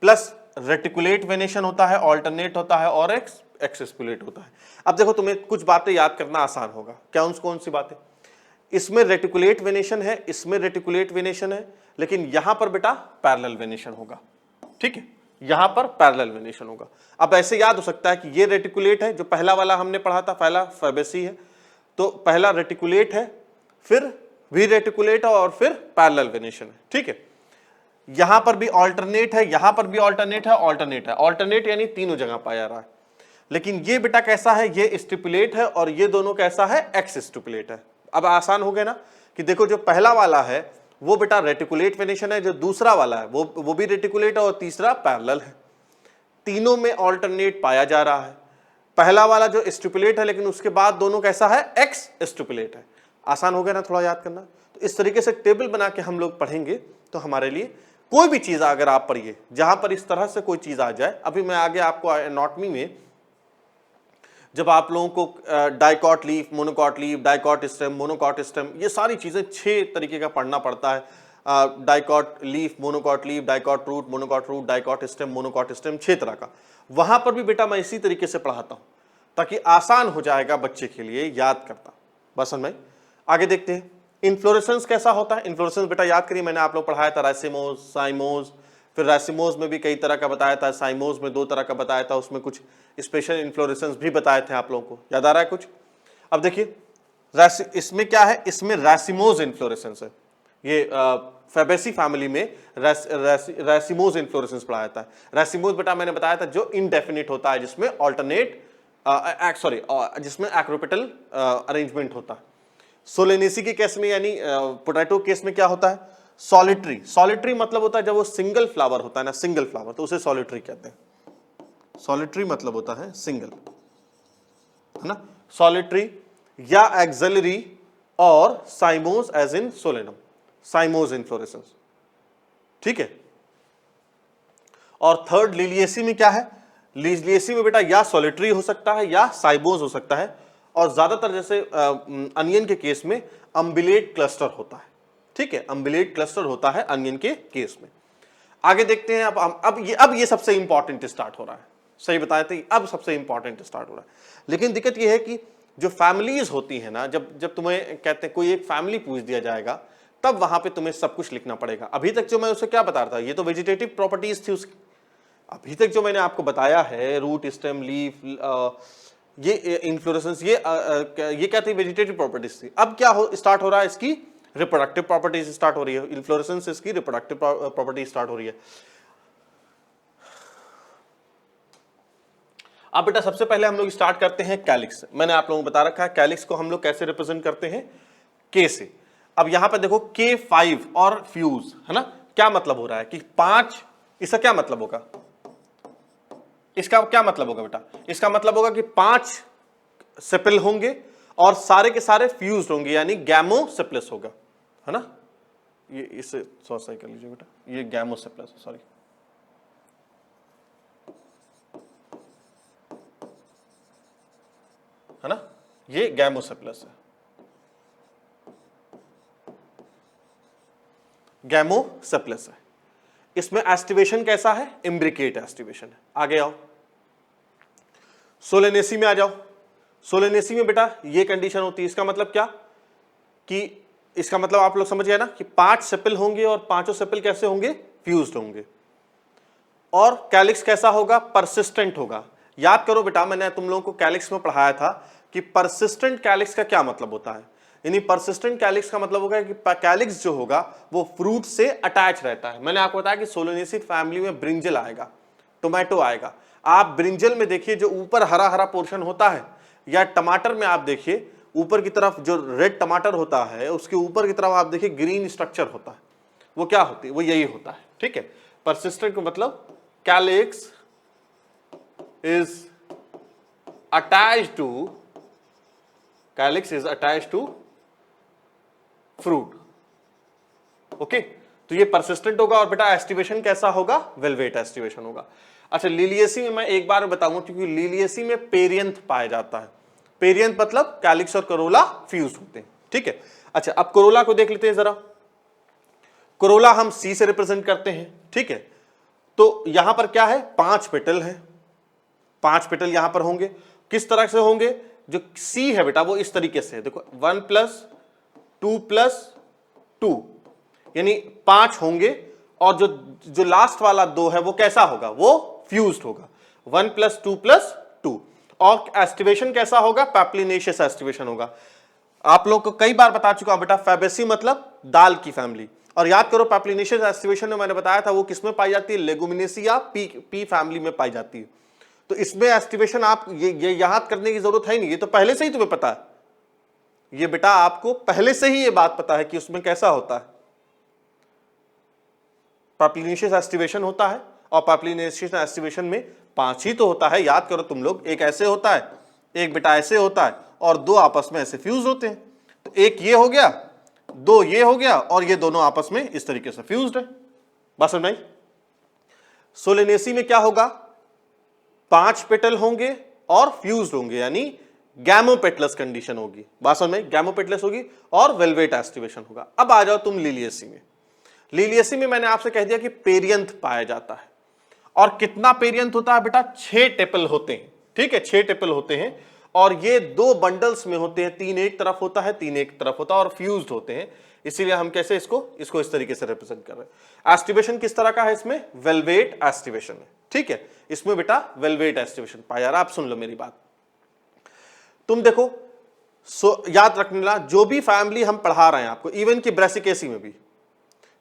प्लस रेटिकुलेट वेनेशन होता है, ऑल्टरनेट होता है और एक्सस्पुलेट होता है। अब देखो तुम्हें कुछ बातें याद करना आसान होगा। कौन सी बातें? इसमें रेटिकुलेट वेनेशन है, इसमें रेटिकुलेट वेनेशन है, लेकिन यहां पर बेटा पैरेलल वेनेशन होगा। ठीक है, यहां पर पैरेलल वेनेशन होगा। अब ऐसे याद हो सकता है कि ये रेटिकुलेट है, जो पहला वाला हमने पढ़ा था, पहला फैबेसी है, तो पहला रेटिकुलेट है, फिर भी रेटिकुलेट है और फिर पैरेलल वेनेशन है। ठीक है, यहां पर भी ऑल्टरनेट है, यहां पर भी ऑल्टरनेट है, ऑल्टरनेट है, ऑल्टरनेट यानी तीनों जगह पाया रहा है। लेकिन ये बेटा कैसा है? ये स्टिपुलेट है और ये दोनों कैसा है? एक्स स्टिपुलेट है। अब आसान हो गया ना कि देखो जो पहला वाला है वो बेटा रेटिकुलेट वेनेशन है, जो दूसरा वाला है वो भी रेटिकुलेट है और तीसरा पैरेलल है। तीनों में ऑल्टरनेट पाया जा रहा है। पहला वाला जो स्टिपुलेट है लेकिन उसके बाद दोनों कैसा है? एक्स स्टिपुलेट है। आसान हो गया ना थोड़ा याद करना। तो इस तरीके से टेबल बना के हम लोग पढ़ेंगे तो हमारे लिए कोई भी चीज अगर आप पढ़िए जहां पर इस तरह से कोई चीज आ जाए, अभी मैं आगे आपको एनाटॉमी में जब आप लोगों को dicot leaf, monocot leaf, dicot stem, monocot stem, ये सारी चीजें 6 तरीके का पढ़ना पड़ता है। Dicot leaf, monocot leaf, dicot root, dicot stem, monocot stem, 6 तरह का। वहां पर भी बेटा मैं इसी तरीके से पढ़ाता हूं ताकि आसान हो जाएगा बच्चे के लिए याद करता। बस समझ में? आगे देखते हैं इन्फ्लोरेसेंस कैसा होता है। इन्फ्लोरेसेंस बेटा याद करिए, मैंने आप लोग पढ़ाया था राइसिमोज, साइमोज, फिर राइसिमोज में भी कई तरह का बताया था, साइमोज में 2 तरह का बताया था, उसमें कुछ स्पेशल इन्फ्लोरेसेंस भी बताए थे आप लोगों को। याद आ रहा है कुछ? अब देखिए इसमें क्या है? इसमें राइसिमोज इन्फ्लोरेसेंस है। ये फैबेसी फैमिली में राइसिमोज इन्फ्लोरेसेंस पढ़ाया था। राइसिमोज बेटा मैंने बताया था जो इनडेफिनिट होता है, जिसमें ऑल्टरनेट जिसमें एक्रोपेटल अरेंजमेंट होता है। सोलेनेसी के केस में यानी पोटैटो केस में क्या होता है? सॉलिटरी। सॉलिटरी मतलब होता है जब वो सिंगल फ्लावर होता है ना, सिंगल फ्लावर, तो उसे सॉलिटरी कहते हैं। सॉलिटरी मतलब होता है सिंगल, है ना, सॉलिटरी या एक्सिलरी और cymose as in solanum, cymose inflorescence. ठीक है, और थर्ड लिलिएसी में क्या है? लिलिएसी में बेटा या सॉलिटरी हो सकता है या साइमोज हो सकता है, और ज्यादातर जैसे अनियन के केस में अम्बिलेट क्लस्टर होता है। ठीक है, अम्बिलेट क्लस्टर होता है अनियन के केस में। आगे देखते हैं अब ये सबसे इंपॉर्टेंट स्टार्ट हो रहा है। सही बताए थे, अब सबसे इंपॉर्टेंट स्टार्ट हो रहा है। लेकिन दिक्कत ये है कि जो फैमिलीज होती है ना, जब तुम्हें कहते हैं कोई एक फैमिली पूछ दिया जाएगा तब वहां पे तुम्हें सब कुछ लिखना पड़ेगा। अभी तक जो मैं उसे क्या बता रहा था, ये तो वेजिटेटिव प्रॉपर्टीज थी उसकी। अभी तक जो मैंने आपको बताया है रूट, स्टेम, लीफ, ये इन्फ्लोरेसेंस, ये क्या थी? वेजिटेटिव प्रॉपर्टीज थी। अब क्या स्टार्ट हो रहा है? इसकी रिप्रोडक्टिव प्रॉपर्टीज स्टार्ट हो रही है। इन्फ्लोरेसेंस इसकी रिप्रोडक्टिव प्रॉपर्टी स्टार्ट हो रही है। अब बेटा सबसे पहले हम लोग स्टार्ट करते हैं कैलिक्स से। मैंने आप लोगों को बता रखा है कैलिक्स को हम लोग कैसे रिप्रेजेंट करते हैं? के से। अब यहां पर देखो K5 और फ्यूज, है ना, क्या मतलब हो रहा है कि 5, इसका क्या मतलब होगा? इसका क्या मतलब होगा बेटा? इसका मतलब होगा कि 5 सेपल होंगे और सारे के सारे फ्यूज होंगे, यानी गैमोसेप्लस होगा, है ना। ये इसे सही कर लीजिए बेटा, ये गैमोसेप्लस, सॉरी, है ना, ये गैमोसेप्लस है, गैमोसेप्लस है। इसमें एस्टिवेशन कैसा है? इम्ब्रिकेट एस्टिवेशन है। आगे आओ, सोलेनेसी में आ जाओ। सोलेनेसी में बेटा ये कंडीशन होती है। इसका मतलब क्या कि इसका मतलब आप लोग समझ गए ना कि 5 सेपल होंगे और 5 सेपल कैसे होंगे? फ्यूज्ड होंगे। और कैलिक्स कैसा होगा? परसिस्टेंट होगा। याद करो बेटा, मैंने तुम लोगों को कैलिक्स में पढ़ाया था कि परसिस्टेंट कैलिक्स का क्या मतलब होता है। यानी परसिस्टेंट कैलिक्स का मतलब होगा कि कैलिक्स जो होगा वो फ्रूट से अटैच रहता है। मैंने आपको बताया कि सोलेनेसी फैमिली में ब्रिंजल आएगा, टोमेटो आएगा। आप ब्रिंजल में देखिए जो ऊपर हरा हरा पोर्शन होता है, या टमाटर में आप देखिए ऊपर की तरफ जो रेड टमाटर होता है उसके ऊपर की तरफ आप देखिए ग्रीन स्ट्रक्चर होता है, वो क्या होती है, वो यही होता है। ठीक है, परसिस्टेंट का मतलब calyx is attached to fruit. Okay, तो ये परसिस्टेंट होगा। और बेटा एस्टिवेशन कैसा होगा, वेलवेट एस्टिवेशन होगा। अच्छा, लिलिएसी में मैं एक बार बताऊंगा क्योंकि लिलिएसी में पेरियंथ पाया जाता है। पेरियंथ मतलब कैलिक्स और करोला फ्यूज होते हैं। ठीक है, अच्छा अब कोरोला को देख लेते हैं जरा। कोरोला हम सी से रिप्रेजेंट करते हैं। ठीक है, तो यहां पर क्या है, 5 पेटल है, 5 पेटल यहां पर होंगे। किस तरह से होंगे, जो सी है बेटा वो इस तरीके से देखो, 1 + 2 + 2 यानी 5 होंगे। और जो लास्ट वाला 2 है वो कैसा होगा, वो फ्यूज्ड होगा, 1 + 2 + 2। और एस्टिवेशन कैसा होगा, पैप्लिनेशियस एस्टिवेशन होगा। आप लोग को कई बार बता चुका हूं बेटा, फैबेसी मतलब दाल की फैमिली। और याद करो पैप्लिनेशियस एस्टिवेशन में मैंने बताया था वो किसमें पाई जाती है, लेगुमिनेसी या पी फैमिली में पाई जाती है। तो इसमें एस्टिवेशन आप ये याद करने की जरूरत है नहीं, ये तो पहले से ही तुम्हें पता है। ये बेटा आपको पहले से ही ये बात पता है कि उसमें कैसा होता है, पैप्लिनेशियस एस्टिवेशन होता है। और पैप्लिनेशियस एस्टिवेशन में 5 ही तो होता है, याद करो तुम लोग। एक ऐसे होता है, एक बेटा ऐसे होता है, और 2 आपस में ऐसे फ्यूज होते हैं। तो एक ये हो गया, 2 ये हो गया, और ये दोनों आपस में इस तरीके से फ्यूज्ड है। बात समझ में आई। सोलेनेसी में क्या होगा, 5 पेटल होंगे और फ्यूज्ड होंगे, यानी गैमोपेटलस कंडीशन होगी। बात समझ में, गैमोपेटलस होगी और वेलवेट एस्टिवेशन होगा। अब आ जाओ तुम लिलिएसी में। लिलिएसी में मैंने आपसे कह दिया कि पेरियंथ पाया जाता है। और कितना पेरियंथ होता है बेटा, 6 टेपल होते हैं। ठीक है, 6 टेपल होते हैं, और ये 2 बंडल्स में होते हैं, 3 एक तरफ होता है, 3 एक तरफ होता है, और फ्यूज्ड होते हैं। इसीलिए हम कैसे इसको इस तरीके से रिप्रेजेंट कर रहे हैं। एस्टिवेशन किस तरह का है इसमें, वेलवेट एस्टिवेशन है। ठीक है, इसमें बेटा वेलवेट एस्टिवेशन पाया जा रहा है। आप सुन लो मेरी बात, तुम देखो। याद रखने ला, जो भी फैमिली हम पढ़ा रहे हैं आपको, इवन की ब्रेसिकेसी में भी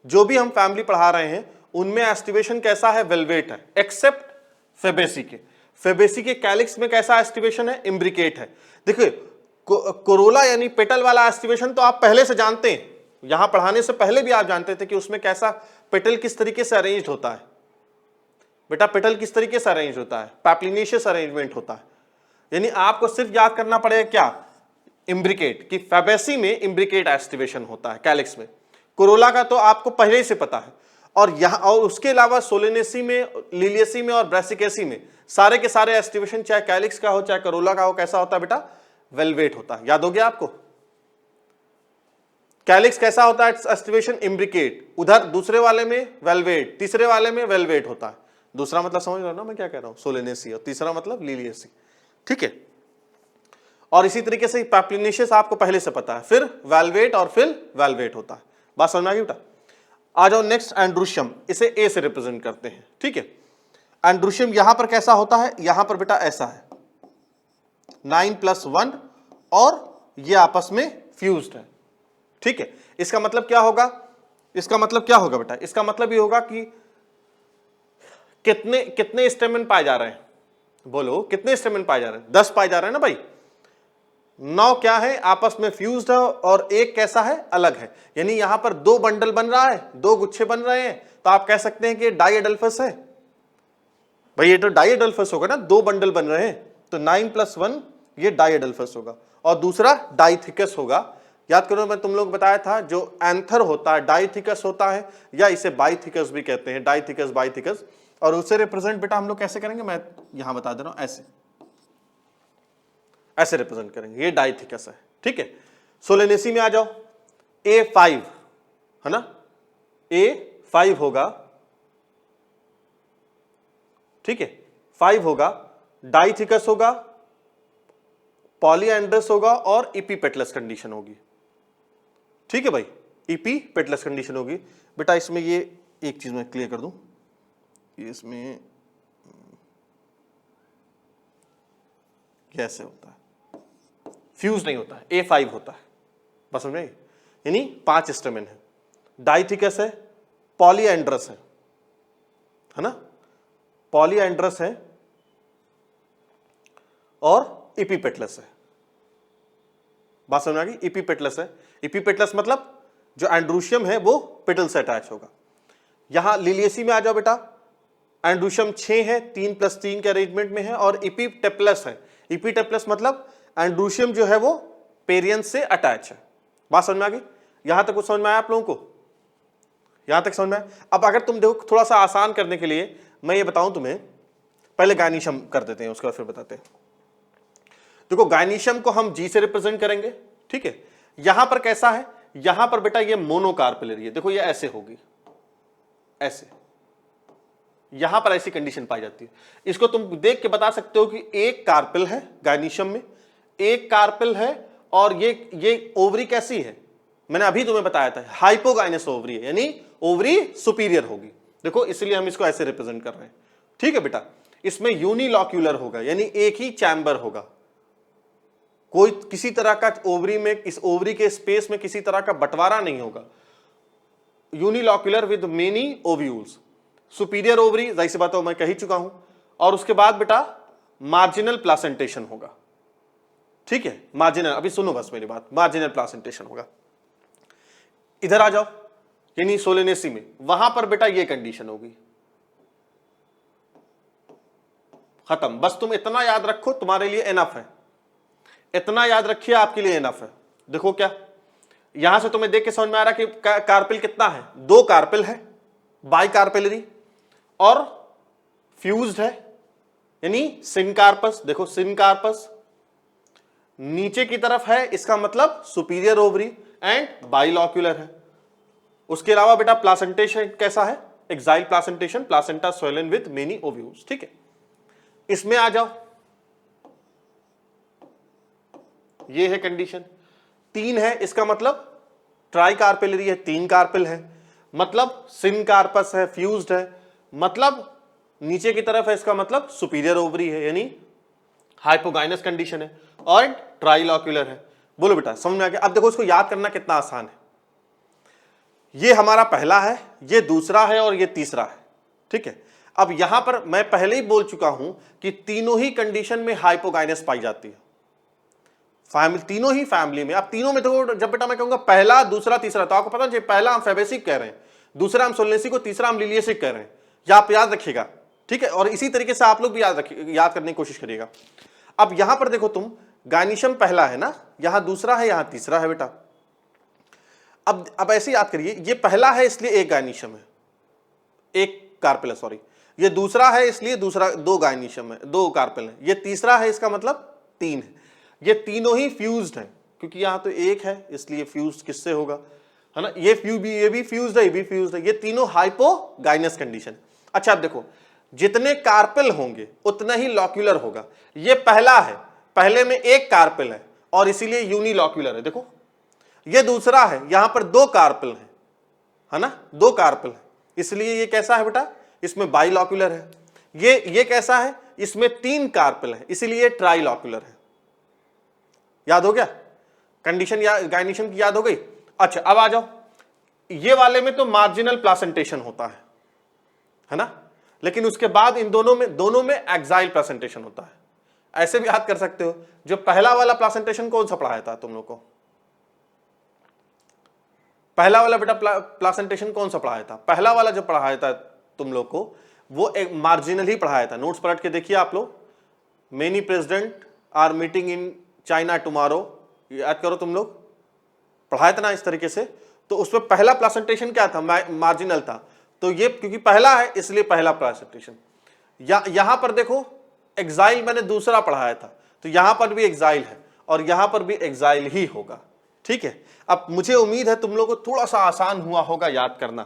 जो भी हम फैमिली पढ़ा रहे हैं उनमें एस्टिवेशन कैसा है, वेलवेट है, एक्सेप्ट फेबेसी के। फेबेसी के कैलिक्स में कैसा एस्टिवेशन है, इम्ब्रिकेट है। देखिए कोरोला यानी पेटल वाला एस्टिवेशन तो आप पहले से जानते हैं, यहां पढ़ाने से पहले भी आप जानते थे कि उसमें कैसा पेटल किस तरीके से अरेंज होता है। बेटा पेटल किस तरीके से अरेंज होता है, पैप्लिनेशियस अरेंजमेंट होता है। यानी आपको सिर्फ याद करना पड़ेगा क्या, इम्ब्रिकेट, कि फेबेसी में इम्ब्रिकेट एस्टिवेशन होता है कैलिक्स में। कोरोला का तो आपको पहले ही से पता है। और यहां, और उसके अलावा सोलेनेसी में, लिलिएसी में और ब्रेसिकेसी में सारे के सारे एस्टिवेशन चाहे कैलिक्स का हो चाहे कोरोला का हो, कैसा होता है बेटा, वेलवेट होता है। याद हो गया आपको, कैलिक्स कैसा होता है एस्टिवेशन, इम्ब्रिकेट, उधर दूसरे वाले में वेलवेट, तीसरे वाले में वेलवेट होता है। दूसरा मतलब समझ रहे हो ना मैं क्या कह रहा हूं, सोलेनेसी, और तीसरा मतलब लिलिएसी। ठीक है, और इसी तरीके से पैप्लिनेशियस आपको पहले से पता है, फिर वेलवेट और फिर वेलवेट होता है। बात समझ में आ गई बेटा। आ जाओ नेक्स्ट, एंड्रूशियम, इसे ए से रिप्रेजेंट करते हैं। ठीक है, एंड्रूशियम यहां पर कैसा होता है, यहां पर बेटा ऐसा है, 9 + 1, और ये आपस में फ्यूज्ड है। ठीक है, इसका मतलब क्या होगा, इसका मतलब क्या होगा बेटा, इसका मतलब ये होगा कि कितने कितने स्टेमन पाए जा रहे हैं, बोलो कितने स्टेमन पाए जा रहे हैं, 10 पाए जा रहे हैं ना भाई। 9 क्या है, आपस में फ्यूज्ड है, और एक कैसा है, अलग है। यानी यहां पर 2 बंडल बन रहा है, 2 गुच्छे बन रहे हैं, तो आप कह सकते हैं कि डाइएडल्फस है भाई, ये तो डाइएडल्फस होगा ना, 2 बंडल बन रहे हैं, तो 9 + 1 ये डाइएडल्फस होगा। और दूसरा डाइथिकस होगा। याद करो मैं तुम लोग बताया था, जो एंथर होता है डाइथिकस होता है, या इसे बाइथिकस भी कहते हैं, डाइथिकस बाइथिकस। और उसे रिप्रेजेंट बेटा हम लोग कैसे करेंगे, मैं यहां बता दे रहा हूं, ऐसे रिप्रेजेंट करेंगे, ये डाइथिकस है। ठीक है, सोलेनेसी में आ जाओ, A5 है ना, A5 होगा। ठीक है, 5 होगा, डाइथिकस होगा, पॉलीएंड्रस होगा, और इपीपेटलस कंडीशन होगी। ठीक है भाई, इपीपेटलस कंडीशन होगी। बेटा इसमें ये एक चीज मैं क्लियर कर दूं, इसमें कैसे होता है, फ्यूज नहीं होता है, A5 होता है। बस समझ में आई? यानी 5 स्टेमिन है, डाइथिकस है, पॉलीएंड्रस है ना, पॉलीएंड्रस है और इपीपेटलस है। बात समझ में आ गई? इपीपेटलस है, इपीपेटलस मतलब जो एंड्रूशियम है वो पेटल से अटैच होगा। यहां लिलियसी में आ जाओ बेटा, एंड्रूशियम 6 है, 3+3 के अरेंजमेंट में है, और इपीटेप्लस है। इपीटेप्लस मतलब एंड्रूशियम जो है वो पेरियंस से अटैच है। बात समझ में आ गई? यहां तक कुछ समझ में आया आप लोगों को? यहां तक समझ में आया? अब अगर तुम देखो थोड़ा सा आसान करने के लिए मैं ये बताऊं तुम्हें, पहले गायनीशियम कर देते हैं, उसके बाद फिर बताते हैं। देखो गायनीशियम को हम जी से रिप्रेजेंट करेंगे, ठीक है। यहां पर कैसा है, यहां पर बेटा ये मोनोकार्पेलरी है, देखो ये ऐसे होगी, ऐसे, यहां पर ऐसी कंडीशन पाई जाती है। इसको तुम देख के बता सकते हो कि एक कार्पेल है गायनीशियम में, एक कार्पेल है, और ये ओवरी कैसी है, मैंने अभी तुम्हें बताया था हाइपोगाइनस ओवरी है, यानी ओवरी सुपीरियर होगी। देखो इसलिए हम इसको ऐसे रिप्रेजेंट कर रहे हैं, ठीक है बेटा। इसमें यूनिलॉक्यूलर होगा, यानी एक ही चैम्बर होगा, कोई किसी तरह का ओवरी में, इस ओवरी के स्पेस में किसी तरह का बंटवारा नहीं होगा। Unilocular with many ovules, superior ovary जाहिर सी बात है मैं कह ही चुका हूं, और उसके बाद बेटा मार्जिनल प्लासेंटेशन होगा, ठीक है। मार्जिनल, अभी सुनो बस मेरी बात, मार्जिनल प्लासेंटेशन होगा। इधर आ जाओ, यानी सोलेनेसी में, वहां पर बेटा ये कंडीशन होगी, खत्म। बस तुम इतना याद रखो, तुम्हारे लिए एनफ है, इतना याद रखिए, आपके लिए एनफ है। देखो क्या यहां से तुम्हें देख के समझ में आ रहा है कि कार्पेल कितना है, 2 कार्पेल है, बाई कार्पेलरी और फ्यूज्ड है, यानी सिनकार्पस। देखो सिनकार्पस नीचे की तरफ है, इसका मतलब सुपीरियर ओवरी एंड बाइलॉक्यूलर है। उसके अलावा बेटा प्लासेंटेशन कैसा है, axile placentation, placenta swollen with many ovules, ठीक है। इसमें आ जाओ, ये है कंडीशन, 3 है, इसका मतलब ट्राई कार्पेलरी है, 3 कार्पेल है, मतलब सिनकार्पस है, फ्यूज्ड है, मतलब नीचे की तरफ है, इसका मतलब सुपीरियर ओवरी है, यानी हाइपोगाइनस कंडीशन है, और ट्राइलॉक्यूलर है। बोलो बेटा समझ में आ गया? अब देखो इसको याद करना कितना आसान है। ये हमारा पहला है, ये दूसरा है, और ये तीसरा है, ठीक है। अब यहां पर मैं पहले ही बोल चुका हूं कि तीनों ही कंडीशन में हाइपोगाइनस पाई जाती है, फैमिली, तीनों ही फैमिली में। अब तीनों में देखो, जब बेटा मैं कहूंगा पहला, दूसरा, तीसरा, तो आपको पता है पहला हम फेबेसिक कह रहे हैं, दूसरा हम सोलेनेसी को, तीसरा हम लिलियसिक कह रहे हैं, या आप याद रखिएगा, ठीक है। और इसी तरीके से आप लोग भी याद करने की कोशिश करिएगा। अब यहां पर देखो तुम, गायनीशियम पहला है ना, यहां दूसरा है, यहां तीसरा है बेटा। अब ऐसे याद करिए, ये पहला है इसलिए एक गायनीशियम है, एक कार्पेल है, सॉरी, ये दूसरा है इसलिए दूसरा, 2 गायनीशियम है, 2 कार्पेल है, ये तीसरा है, इसका मतलब 3 है। ये तीनों ही फ्यूज्ड है, क्योंकि यहां तो एक है इसलिए फ्यूज्ड किससे होगा, है ना, ये भी फ्यूज्ड है, ये भी फ्यूज्ड है, ये तीनों हाइपोगाइनस कंडीशन। अच्छा अब देखो, जितने कार्पेल होंगे उतना ही लॉक्यूलर होगा। ये पहला है, पहले में एक कार्पेल है और इसीलिए यूनिलॉक्यूलर है। देखो ये दूसरा है, यहां पर 2 कार्पेल है ना, 2 कार्पेल है, इसलिए ये कैसा है बेटा, इसमें बाइलॉक्यूलर है। ये कैसा है, इसमें 3 कार्पेल है, इसीलिए ट्राइलॉक्यूलर है। याद हो गया कंडीशन, या गायनीशियम की याद हो गई। अच्छा अब आ जाओ, ये वाले में तो मार्जिनल प्लासेंटेशन होता है ना, लेकिन उसके बाद इन दोनों में एक्साइल प्लासेंटेशन होता है। ऐसे भी याद कर सकते हो, जो पहला वाला प्लासेंटेशन कौन सा पढ़ाया था तुम लोग को, पहला वाला बेटा प्लासेंटेशन कौन सा पढ़ाया था, पहला वाला जो पढ़ाया था तुम लोग को वो एक मार्जिनल ही पढ़ाया था। नोट्स पलट के देखिए आप लोग, many president are meeting in China tomorrow, याद करो तुम लोग, पढ़ाया था ना इस तरीके से। तो उसमें पहला प्लासेंटेशन क्या था, मार्जिनल था, तो ये क्योंकि पहला है इसलिए पहला प्लासेंटेशन। यहां पर देखो एक्साइल मैंने दूसरा पढ़ाया था, तो यहां पर भी एक्साइल है और यहां पर भी एक्साइल ही होगा, ठीक है। अब मुझे उम्मीद है तुम लोगों को थोड़ा सा आसान हुआ होगा याद करना।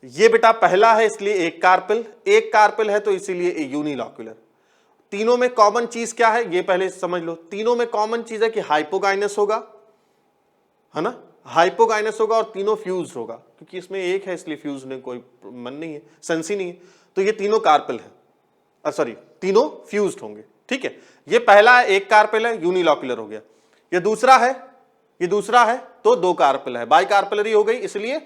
ये बेटा पहला है इसलिए एक कार्पेल है तो इसीलिए यूनिलॉक्यूलर। तीनों में कॉमन चीज क्या है ये पहले समझ लो, तीनों में कॉमन चीज है कि हाइपोगाइनस होगा, है ना, हाइपोगाइनस होगा और तीनों फ्यूज होगा, क्योंकि इसमें एक है इसलिए फ्यूज में कोई मन नहीं है, सेंस ही नहीं है। तो ये तीनों कार्पेल है, सॉरी तीनों फ्यूज्ड होंगे, ठीक है। ये पहला है एक कार्पेल है, यूनिलॉक्यूलर हो गया। ये दूसरा है ये दूसरा है तो 2 कार्पेल है, बाई कार्पेलरी हो गई इसलिए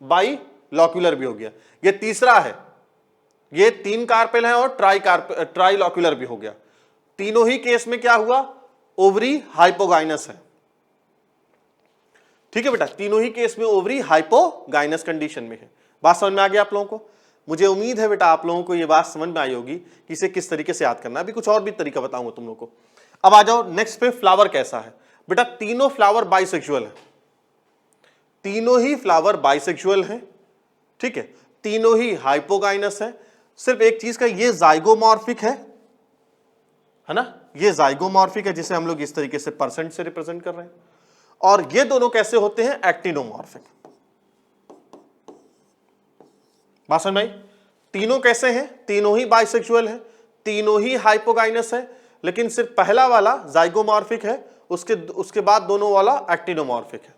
बाई लॉक्यूलर भी हो गया। ये तीसरा है, ये 3 कार्पेल है और ट्राई लॉक्यूलर भी हो गया। तीनों ही केस में क्या हुआ, ओवरी हाइपोगाइनस है। ठीक है बेटा, तीनों ही केस में ओवरी हाइपोगाइनस कंडीशन में है। बात समझ में आ गई आप लोगों को? मुझे उम्मीद है बेटा आप लोगों को ये बात समझ में आई होगी कि इसे किस तरीके से याद करना है। अभी कुछ और भी तरीका बताऊंगा तुम लोगों को। अब आ जाओ नेक्स्ट पे, फ्लावर कैसा है बेटा? तीनों फ्लावर बाइसेक्सुअल है, तीनों ही फ्लावर बाइसेक्सुअल हैं। ठीक है, तीनों ही हाइपोगाइनस है। सिर्फ एक चीज का, ये जाइगोमॉर्फिक है ना, ये जाइगोमॉर्फिक है जिसे हम लोग इस तरीके से परसेंट से रिप्रेजेंट कर रहे हैं। और ये दोनों कैसे होते हैं, एक्टिनोमॉर्फिक। बात समझ में आई? तीनों कैसे हैं, तीनों ही बाइसेक्सुअल है, तीनों ही हाइपोगाइनस है, लेकिन सिर्फ पहला वाला जाइगोमॉर्फिक है, उसके बाद दोनों वाला एक्टिनोमॉर्फिक है।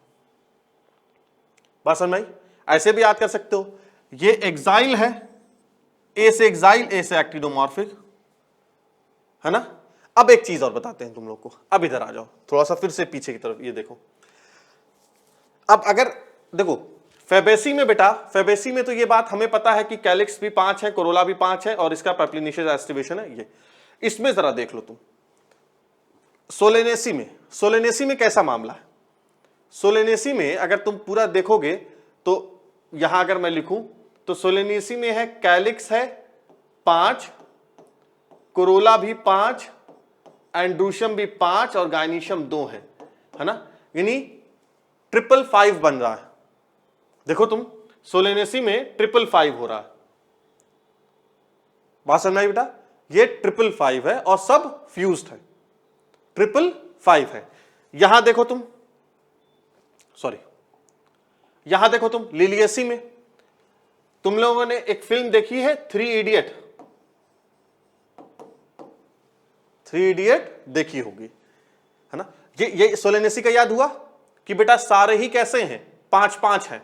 बात समझ में आई? ऐसे भी याद कर सकते हो, ये एक्साइल है, ए से एक्साइल, ए से एक्टिनोमॉर्फिक है ना। अब एक चीज और बताते हैं तुम लोग को, अब इधर आ जाओ थोड़ा सा फिर से पीछे की तरफ, ये देखो। अब अगर देखो फेबेसी में बेटा, फेबेसी में तो ये बात हमें पता है कि कैलिक्स भी 5 है, कोरोला भी 5 है और इसका पैप्लिनेशियस एस्टिवेशन है ये। इसमें जरा देख लो तुम सोलेनेसी में, सोलेनेसी में कैसा मामला है? सोलेनेसी में अगर तुम पूरा देखोगे तो यहां अगर मैं लिखूं तो सोलेनेसी में है, कैलिक्स है 5, कोरोला भी 5, एंड्रूशियम भी 5 और गाइनीशियम 2 है ना, यानी 555 बन रहा है। देखो तुम सोलेनेसी में 555 हो रहा है। बात समझ आई बेटा? ये 555 है और सब फ्यूज्ड है, 555 है। यहां देखो तुम, सॉरी यहां देखो तुम लिलियसी में, तुम लोगों ने एक फिल्म देखी है 3 इडियट, 3 इडियट देखी होगी है ना। ये सोलेनेसी का याद हुआ कि बेटा सारे ही कैसे हैं, 5-5 हैं।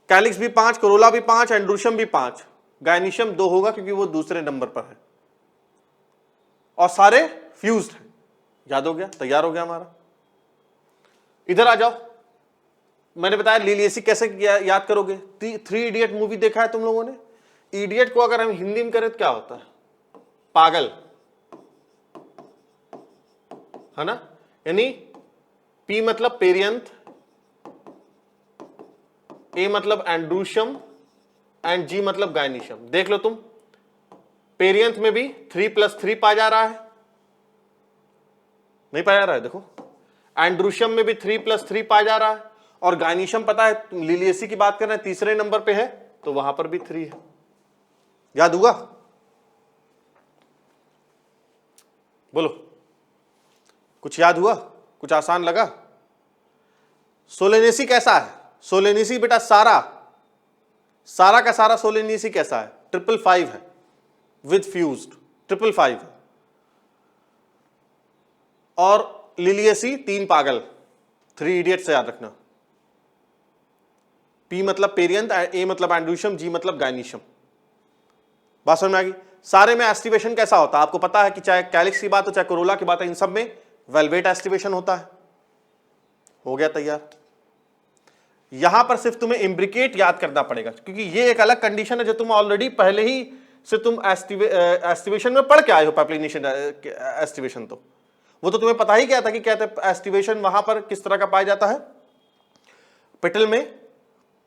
कैलिक्स भी 5, कोरोला भी 5, एंड्रूशियम भी 5, गाइनीशियम 2 होगा क्योंकि वो दूसरे नंबर पर है, और सारे फ्यूज्ड हैं। याद हो गया, तैयार हो गया हमारा। इधर आ जाओ, मैंने बताया लिलियसी कैसे याद करोगे। 3 इडियट मूवी देखा है तुम लोगों ने? इडियट को अगर हम हिंदी में करें तो क्या होता है, पागल है ना। यानी पी मतलब पेरियंथ, ए मतलब एंड्रूशियम एंड जी मतलब गाइनीशियम। देख लो तुम, पेरियंथ में भी 3+3 पाया जा रहा है, नहीं पाया जा रहा है, देखो एंड्रूशियम में भी 3+3 पाया जा रहा है, और गाइनीशियम पता है, लिलियसी की बात कर रहे हैं, तीसरे नंबर पे है तो वहां पर भी 3 है। याद हुआ? बोलो, कुछ याद हुआ? कुछ आसान लगा? सोलेनेसी कैसा है? सोलेनेसी बेटा सारा का सारा सोलेनेसी कैसा है? 555 है विद फ्यूज्ड, 555 है। और लिलियसी 3 पागल, 3 इडियट से याद रखना। पी मतलब पेरियंथ, ए मतलब एंड्रूशियम, जी मतलब गाइनीशियम। बात समझ में आ गई? सारे में एस्टिवेशन कैसा होता है आपको पता है कि चाहे कैलिक्स की बात हो चाहे कोरोला की बात है, इन सब में वेलवेट एस्टिवेशन होता है। हो गया तैयार। यहां पर सिर्फ तुम्हें इम्ब्रिकेट याद करना पड़ेगा क्योंकि ये एक अलग कंडीशन है जो तुम ऑलरेडी पहले ही से तुम एस्टिवेशन में पढ़ के आए हो। पैप्लिनेशियस एस्टिवेशन तो वो तो तुम्हें पता ही क्या था कि क्या एस्टिवेशन वहां पर किस तरह का पाया जाता है, पेटल में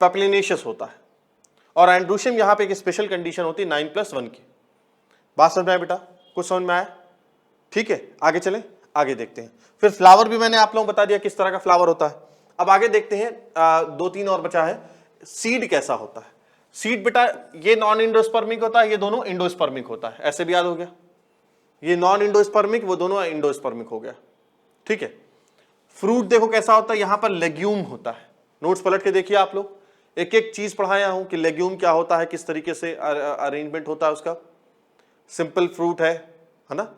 पैप्लिनेशियस होता है, और एंड्रूशियम यहां पे एक स्पेशल कंडीशन होती है 9+1 की। बात समझ में आया बेटा? कुछ समझ में आया? ठीक है, आगे चलें, आगे देखते हैं। फिर फ्लावर भी मैंने आप लोगों को बता दिया किस तरह का फ्लावर होता है। अब आगे देखते हैं, 2-3 और बचा है। सीड कैसा होता है? सीड बेटा ये नॉन इंडोस्पर्मिक होता है, ये दोनों इंडोस्पर्मिक होता है, ऐसे भी याद हो गया। ये नॉन इंडोस्पर्मिक, वो दोनों इंडोस्पर्मिक हो गया। ठीक है। फ्रूट देखो कैसा होता है, यहां पर लेग्यूम होता है। नोट्स पलट के देखिए आप लोग, एक एक चीज पढ़ाया हूं कि लेग्यूम क्या होता है, किस तरीके से अरेंजमेंट होता है उसका। सिंपल फ्रूट है ना।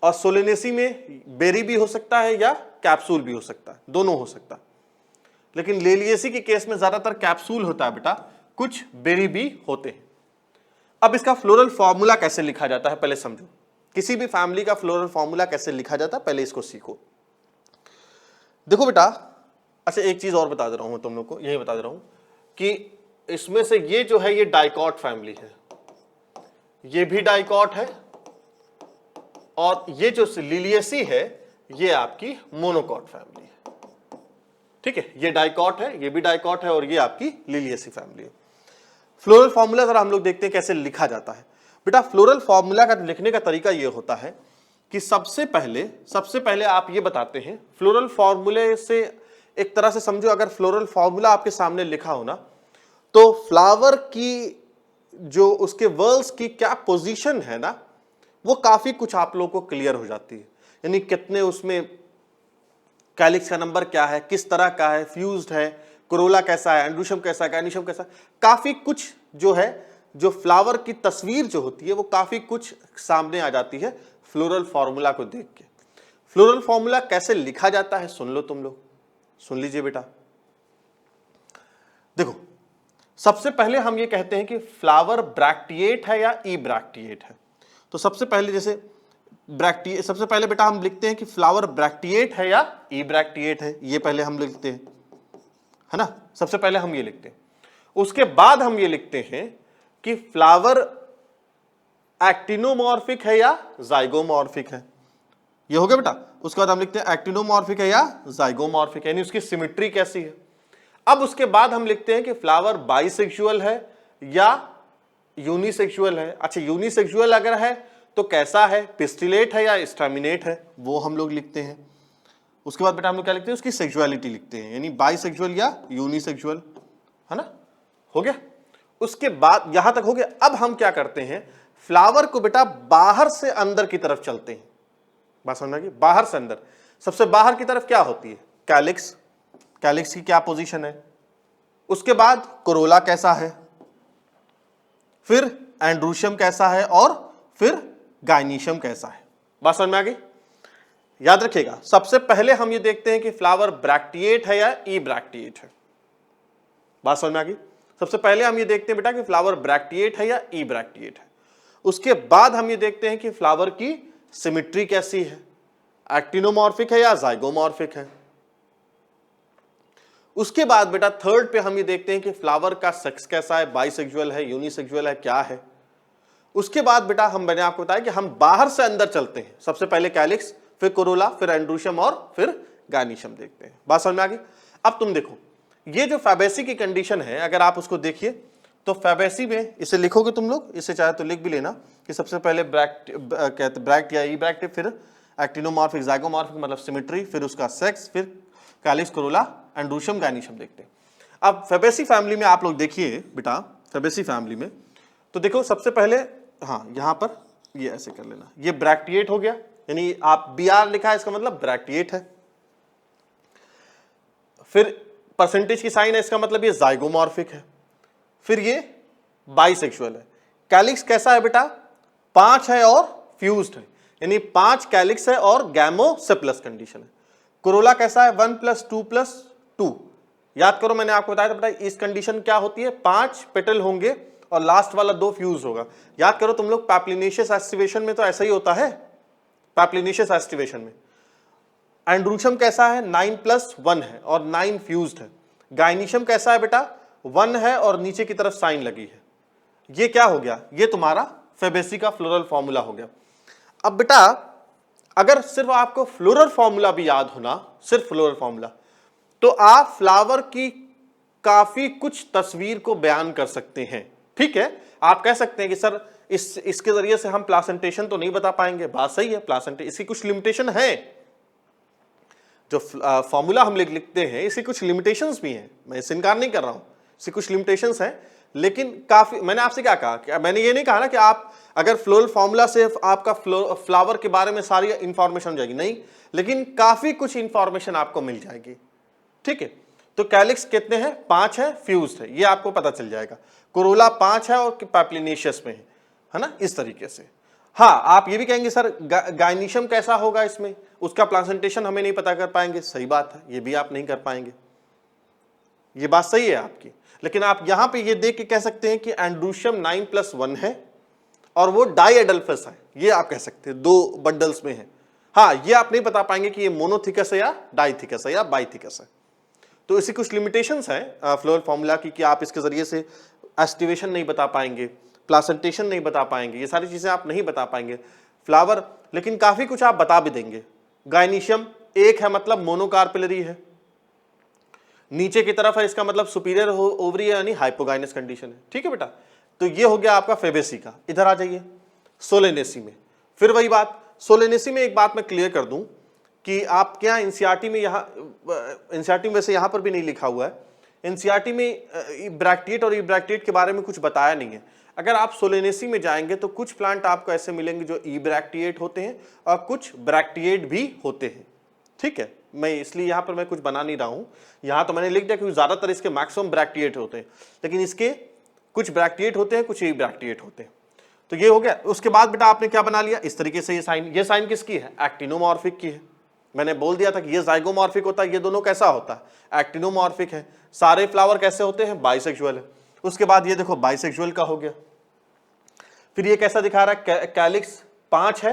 और सोलेनेसी में बेरी भी हो सकता है या कैप्सूल भी हो सकता है, दोनों हो सकता है, लेकिन लेलियसी के केस में ज्यादातर कैप्सूल होता है बेटा, कुछ बेरी भी होते हैं। अब इसका फ्लोरल फॉर्मूला कैसे लिखा जाता है पहले समझो। किसी भी फैमिली का फ्लोरल फॉर्मूला कैसे लिखा जाता है पहले इसको सीखो। देखो बेटा, अच्छा एक चीज और बता दे रहा हूं मैं तुम लोग को, यही बता दे रहा हूं कि इसमें से ये जो है ये डाइकॉट फैमिली है, ये भी डाइकॉट है, और ये जो लिलियसी है ये आपकी मोनोकॉट फैमिली है। ठीक है, ये डाइकॉट है, ये भी डाइकॉट है, और ये आपकी लिलियसी फैमिली है। फ्लोरल फॉर्मूला जरा हम लोग देखते हैं कैसे लिखा जाता है। बेटा फ्लोरल फॉर्मूला का लिखने का तरीका ये होता है कि सबसे पहले आप ये बताते हैं, फ्लोरल फॉर्मूले से एक तरह से समझो, अगर फ्लोरल फॉर्मूला आपके सामने लिखा हो ना, तो फ्लावर की जो उसके वर्ल्स की क्या पोजीशन है ना, वो काफी कुछ आप लोगों को क्लियर हो जाती है। यानी कितने उसमें कैलिक्स का नंबर क्या है, किस तरह का है, फ्यूज्ड है, कोरोला कैसा है, एंड्रूशियम कैसा है, गाइनिशियम कैसा है, काफी कुछ जो है, जो फ्लावर की तस्वीर जो होती है वो काफी कुछ सामने आ जाती है फ्लोरल फॉर्मूला को देख के। फ्लोरल फॉर्मूला कैसे लिखा जाता है सुन लो, तुम लोग सुन लीजिए बेटा। देखो सबसे पहले हम ये कहते हैं कि फ्लावर ब्रैक्टिएट है या ई ब्रैक्टिएट है। तो सबसे पहले जैसे सबसे पहले बेटा हम लिखते हैं कि फ्लावर ब्रैक्टिएट है या ई ब्रैक्टिएट है, ये पहले हम लिखते हैं, है ना। सबसे पहले हम ये लिखते हैं, उसके बाद हम ये लिखते हैं कि फ्लावर एक्टिनोमॉर्फिक है या जाइगोमॉर्फिक है, ये हो गया बेटा। उसके बाद हम लिखते हैं एक्टिनोमॉर्फिक है या जाइगोमॉर्फिक है, यानी उसकी सिमेट्री कैसी है। अब उसके बाद हम लिखते हैं कि फ्लावर बाइसेक्सुअल है या यूनिसेक्सुअल है। अच्छा यूनिसेक्सुअल अगर है तो कैसा है, पिस्टिलेट है या स्टैमिनेट है, वो हम लोग लिखते हैं। उसके बाद बेटा हम लोग क्या लिखते हैं, उसकी सेक्सुअलिटी लिखते हैं, यानी बाइसेक्सुअल या यूनिसेक्सुअल, है ना। हो गया, उसके बाद यहां तक हो गया। अब हम क्या करते हैं, फ्लावर को बेटा बाहर से अंदर की तरफ चलते हैं। बात समझ में आ गई, बाहर से अंदर। सबसे बाहर की तरफ क्या होती है, कैलिक्स, कैलिक्स की क्या पोजीशन है, उसके बाद कोरोला कैसा है, फिर एंड्रूशियम कैसा है, और फिर गाइनीशियम कैसा है। बात समझ में आ गई। याद रखिएगा, सबसे पहले हम ये देखते हैं कि फ्लावर ब्रैक्टिएट है या ई ब्रैक्टिएट है। बात समझ में आ गई। सबसे पहले हम ये देखते हैं बेटा कि फ्लावर ब्रैक्टिएट है या ई ब्रैक्टिएट है। उसके बाद हम ये देखते हैं कि फ्लावर की सिमेट्री कैसी है, एक्टिनोमॉर्फिक है या जाइगोमॉर्फिक है। उसके बाद बेटा थर्ड पे हम ये देखते हैं कि फ्लावर का सेक्स कैसा है, बाइसेक्सुअल है, यूनिसेक्सुअल है, क्या है। उसके बाद बेटा मैंने आपको बताया कि हम बाहर से अंदर चलते हैं, सबसे पहले कैलिक्स, फिर कोरोला, फिर एंड्रूशियम और फिर गाइनीशियम देखते हैं। बात समझ में आ गई। अब तुम देखो, ये जो फैबेसी की कंडीशन है, अगर आप उसको देखिए तो फैबेसी में इसे लिखोगे तुम लोग, इसे चाहे तो लिख भी लेना कि सबसे पहले ब्रैक्ट या ई ब्रैक्ट, फिर एक्टिनोमॉर्फिक, जाइगोमॉर्फिक मतलब सिमेट्री, फिर उसका सेक्स, फिर कैलिक्स, कोरोला, एंड्रूशियम, गाइनीशियम देखते हैं। अब फैबेसी फैमिली में आप लोग देखिए बेटा, फैबेसी फैमिली में तो देखो सबसे पहले, हाँ यहां पर ये ऐसे कर लेना, ये ब्रैक्टिएट हो गया, यानी आप बी आर लिखा है इसका मतलब ब्रैक्टिएट है। फिर परसेंटेज की साइन है, इसका मतलब ये जाइगोमॉर्फिक है। फिर ये बाइसेक्सुअल है। कैलिक्स कैसा है बेटा, 5 है और फ्यूज्ड है, यानी 5 कैलिक्स है और गैमो सिप्लस कंडीशन है। कोरोला कैसा है, 1 + 2 + 2। याद करो मैंने आपको बताया था बेटा, इस कंडीशन क्या होती है, 5 पेटल होंगे और लास्ट वाला 2 फ्यूज होगा। याद करो तुम लोग, पैप्लिनेशियस एस्टिवेशन में तो ऐसा ही होता है। पैप्लिनेशियस एस्टिवेशन में एंड्रूशियम कैसा है, 9 + 1 है और 9 फ्यूज्ड है। गाइनीशियम कैसा है बेटा, 1 है और नीचे की तरफ साइन लगी है। ये क्या हो गया, ये तुम्हारा फैबेसी का फ्लोरल फॉर्मूला हो गया। अब बेटा अगर सिर्फ आपको फ्लोरल फॉर्मूला भी याद होना, सिर्फ फ्लोरल फॉर्मूला, तो आप फ्लावर की काफी कुछ तस्वीर को बयान कर सकते हैं। ठीक है, आप कह सकते हैं कि सर इसके जरिए से हम प्लासेंटेशन तो नहीं बता पाएंगे। बात सही है, प्लासेंटेशन इसकी कुछ लिमिटेशन है। जो फॉर्मूला हम लिखते हैं इसकी कुछ लिमिटेशंस भी हैं, मैं इससे इनकार नहीं कर रहा हूं, इसकी कुछ लिमिटेशंस हैं, लेकिन काफी, मैंने आपसे क्या कहा कि मैंने ये नहीं कहा ना कि आप अगर फ्लोरल फॉर्मूला से आपका फ्लावर के बारे में सारी इंफॉर्मेशन हो जाएगी, नहीं, लेकिन काफी कुछ इंफॉर्मेशन आपको मिल जाएगी। ठीक है, तो कैलिक्स कितने हैं, 5 है, फ्यूज्ड है, ये आपको पता चल जाएगा। कोरोला 5 है और पैप्लिनेशियस में है ना, इस तरीके से। हाँ, आप ये भी कहेंगे सर गाइनीशियम कैसा होगा इसमें, उसका प्लासेंटेशन हमें नहीं पता कर पाएंगे। सही बात है, ये भी आप नहीं कर पाएंगे, ये बात सही है आपकी। लेकिन आप यहां पे ये देख के कह सकते हैं कि एंड्रूशियम 9 + 1 है और वो डाइएडल्फस है, ये आप कह सकते हैं, 2 बंडल्स में है। हाँ, ये आप नहीं बता पाएंगे कि ये मोनोथिकस है या डाइथिकस है या बाइथिकस है। तो इसी कुछ लिमिटेशंस हैं फ्लोरल फॉर्मूला की कि आप इसके जरिए से एस्टिवेशन नहीं बता पाएंगे, प्लासेंटेशन नहीं बता पाएंगे, ये सारी चीजें आप नहीं बता पाएंगे। फ्लावर लेकिन काफी कुछ आप बता भी देंगे। गायनीशियम एक है मतलब मोनोकार्पिलरी है, नीचे की तरफ है इसका मतलब सुपीरियर ओवरी है यानी हाइपोगाइनस कंडीशन है। ठीक है बेटा, तो ये हो गया आपका फेबेसी का। इधर आ जाइए सोलेनेसी में, फिर वही बात। सोलेनेसी में एक बात मैं क्लियर कर दूं कि आप क्या एनसीईआरटी में, यहाँ एनसीईआरटी में वैसे यहाँ पर भी नहीं लिखा हुआ है, एनसीईआरटी में ब्रैक्टिएट और इब्रैक्टिएट के बारे में कुछ बताया नहीं है। अगर आप सोलेनेसी में जाएंगे तो कुछ प्लांट आपको ऐसे मिलेंगे जो इब्रैक्टिएट होते हैं और कुछ ब्रैक्टिएट भी होते हैं। ठीक है, मैं इसलिए यहाँ पर मैं कुछ बना नहीं रहा हूँ, यहाँ तो मैंने लिख दिया क्योंकि ज्यादातर इसके मैक्सिमम ब्रैक्टिएट होते हैं, लेकिन इसके कुछ ब्रैक्टिएट होते हैं, कुछ इब्रैक्टिएट होते हैं। तो ये हो गया। उसके बाद बेटा आपने क्या बना लिया इस तरीके से, ये साइन किसकी है? एक्टिनोमॉर्फिक की है। मैंने बोल दिया था कि ये जाइगोमॉर्फिक होता है, ये दोनों कैसा होता है? एक्टिनोमॉर्फिक है। सारे फ्लावर कैसे होते हैं? बाइसेक्सुअल है। उसके बाद ये देखो बाइसेक्सुअल का हो गया। फिर ये कैसा दिखा रहा है? कैलिक्स 5 है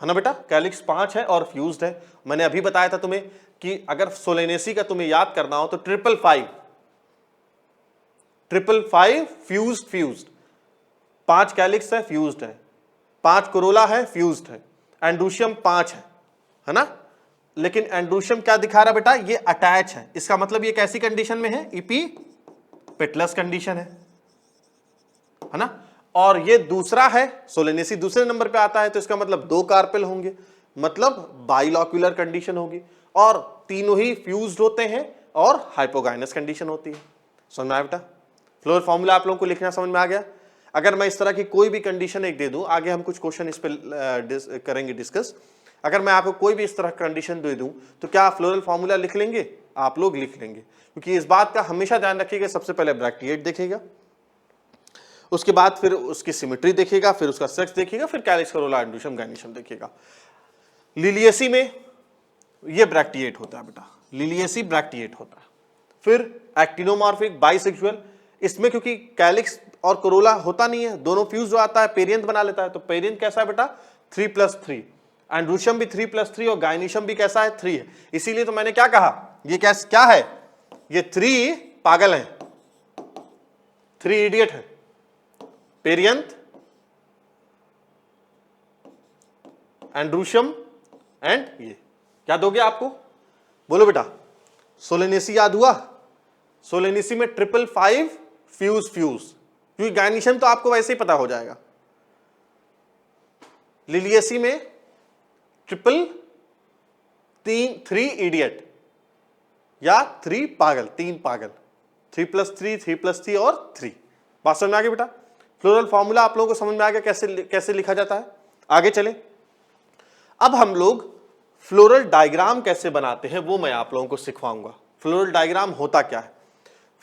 ना बेटा, कैलिक्स 5 है और फ्यूज्ड है। मैंने अभी बताया था तुम्हें कि अगर सोलेनेसी का तुम्हें याद करना हो तो 555 फ्यूज्ड 5 कैलिक्स है, फ्यूज्ड है, 5 कोरोला है, फ्यूज्ड है, एंड्रूशियम 5 है ना। लेकिन एंड्रूशियम क्या दिखा रहा बेटा? ये अटैच है। इसका मतलब ये कैसी कंडीशन में है? इपीपेटलस कंडीशन है ना। और ये दूसरा है, सोलेनेसी दूसरे नंबर पे आता है, तो इसका मतलब 2 कार्पेल होंगे, मतलब बाइलॉक्यूलर कंडीशन होगी, और तीनों ही फ्यूज्ड होते हैं और हाइपोगाइनस कंडीशन होती है। समझ में आया बेटा? फ्लोरल फॉर्मूला आप लोगों को लिखना समझ में आ गया? अगर मैं इस तरह की कोई भी कंडीशन एक दे दूं, आगे हम कुछ क्वेश्चन इस पे करेंगे डिस्कस। अगर मैं आपको कोई भी इस तरह कंडीशन दे दूं तो क्या आप फ्लोरल फॉर्मूला लिख लेंगे? आप लोग लिख लेंगे, क्योंकि इस बात का हमेशा ध्यान रखिएगा, सबसे पहले ब्रैक्टिएट देखेगा, उसके बाद फिर उसकी सिमेट्री देखेगा, फिर उसका सेक्स देखेगा, फिर कैलिक्स, कोरोला, एंड्रूशियम, गायनीशियम देखेगा। लिलिएसी में ये ब्रैक्टिएट होता है बेटा, लिलिएसी ब्रैक्टिएट होता है। फिर एक्टिनोमॉर्फिक बाइसेक्सुअल, इसमें क्योंकि कैलिक्स और कोरोला होता नहीं है, दोनों फ्यूज जो आता है पेरियंथ बना लेता है, तो पेरियंथ कैसा है बेटा? 3+3। एंड्रूशियम भी 3+3 और गायनीशियम भी कैसा है? 3 है। इसीलिए तो मैंने क्या कहा, ये क्या है? ये 3 पागल है, 3 इडियट है। पेरियंथ, एंड्रूशियम एंड ये याद हो गया आपको? बोलो बेटा, सोलेनेसी याद हुआ? सोलेनेसी में 555 फ्यूज, क्योंकि गायनीशियम तो आपको वैसे ही पता हो जाएगा। लिलिएसी में 3 इडियट या 3 पागल, 3 पागल, 3+3, 3+3 और 3। बात समझ में आ गई बेटा? फ्लोरल फॉर्मूला आप लोगों को समझ में आ गया कैसे लिखा जाता है? आगे चले। अब हम लोग फ्लोरल डायग्राम कैसे बनाते हैं वो मैं आप लोगों को सिखवाऊंगा। फ्लोरल डायग्राम होता क्या है?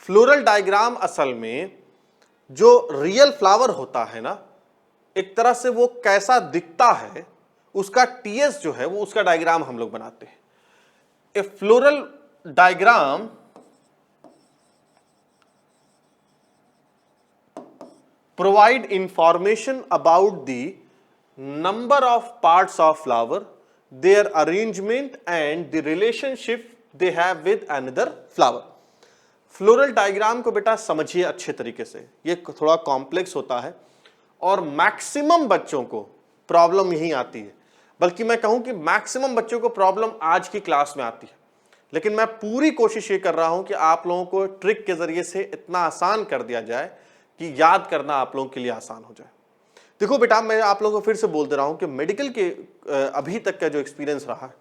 फ्लोरल डायग्राम असल में जो रियल फ्लावर होता है ना, एक तरह से वो कैसा दिखता है उसका टीएस जो है वो उसका डायग्राम हम लोग बनाते हैं। A floral diagram provide information about the number of parts of flower, their arrangement and the relationship they have with another flower. Floral diagram को बेटा समझिए अच्छे तरीके से, ये थोड़ा कॉम्प्लेक्स होता है और मैक्सिमम बच्चों को प्रॉब्लम यही आती है, बल्कि मैं कहूं कि मैक्सिमम बच्चों को प्रॉब्लम आज की क्लास में आती है। लेकिन मैं पूरी कोशिश ये कर रहा हूं कि आप लोगों को ट्रिक के जरिए से इतना आसान कर दिया जाए कि याद करना आप लोगों के लिए आसान हो जाए। देखो बेटा, मैं आप लोगों को फिर से बोल दे रहा हूं कि मेडिकल के अभी तक का जो एक्सपीरियंस रहा है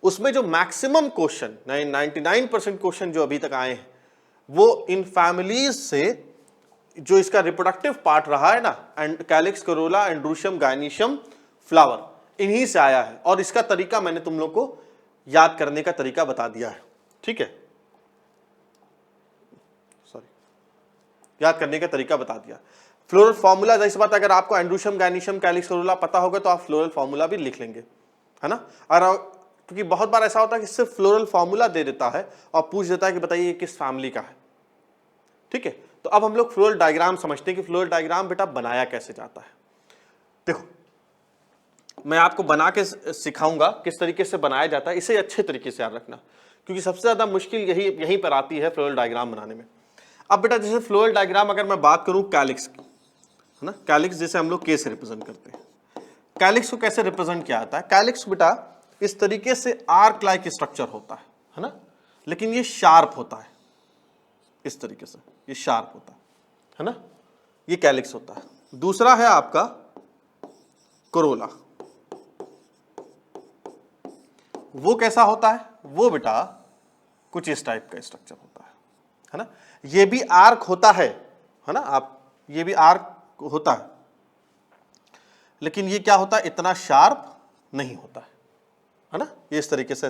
उसमें जो मैक्सिमम क्वेश्चन 99% क्वेश्चन जो अभी तक आए हैं वो इन फैमिलीज से, जो इसका रिप्रोडक्टिव पार्ट रहा है ना, कैलिक्स, कोरोला, एंड्रूशियम, गायनीशियम, फ्लावर, इन्हीं से आया है। और इसका तरीका मैंने तुम लोग को याद करने का तरीका बता दिया है। ठीक है, याद करने का तरीका बता दिया। फ्लोरल फॉर्मूला, जैसी बात, अगर आपको एंड्रूशियम, गायनीशियम, कैलिक्स, कोरोला पता होगा तो आप फ्लोरल फॉर्मूला भी लिख लेंगे, है ना। और क्योंकि बहुत बार ऐसा होता है कि सिर्फ फ्लोरल फॉर्मूला दे देता है और पूछ देता है कि बताइए ये किस फैमिली का है। ठीक है, तो अब हम लोग फ्लोरल डायग्राम समझते हैं कि फ्लोरल डायग्राम बेटा बनाया कैसे जाता है। देखो, मैं आपको बना के सिखाऊंगा किस तरीके से बनाया जाता है, इसे अच्छे तरीके से याद रखना, क्योंकि सबसे ज्यादा मुश्किल यहीं पर आती है फ्लोरल डायग्राम बनाने में। अब बेटा जैसे फ्लोरल डायग्राम अगर मैं बात करूं कैलिक्स की, है ना, कैलिक्स जैसे हम लोग के से रिप्रेजेंट करते हैं, कैलिक्स को कैसे रिप्रेजेंट किया जाता है? कैलिक्स बेटा इस तरीके से आर्क लाइक स्ट्रक्चर होता है ना, लेकिन ये शार्प होता है, इस तरीके से ये शार्प होता है ना, ये कैलिक्स होता है। दूसरा है आपका कोरोला, वो कैसा होता है? वो बेटा कुछ इस टाइप का स्ट्रक्चर होता है ना, ये भी आर्क होता है ना, आप ये भी आर्क होता है, लेकिन ये क्या होता है, इतना शार्प नहीं होता है ना, ये इस तरीके से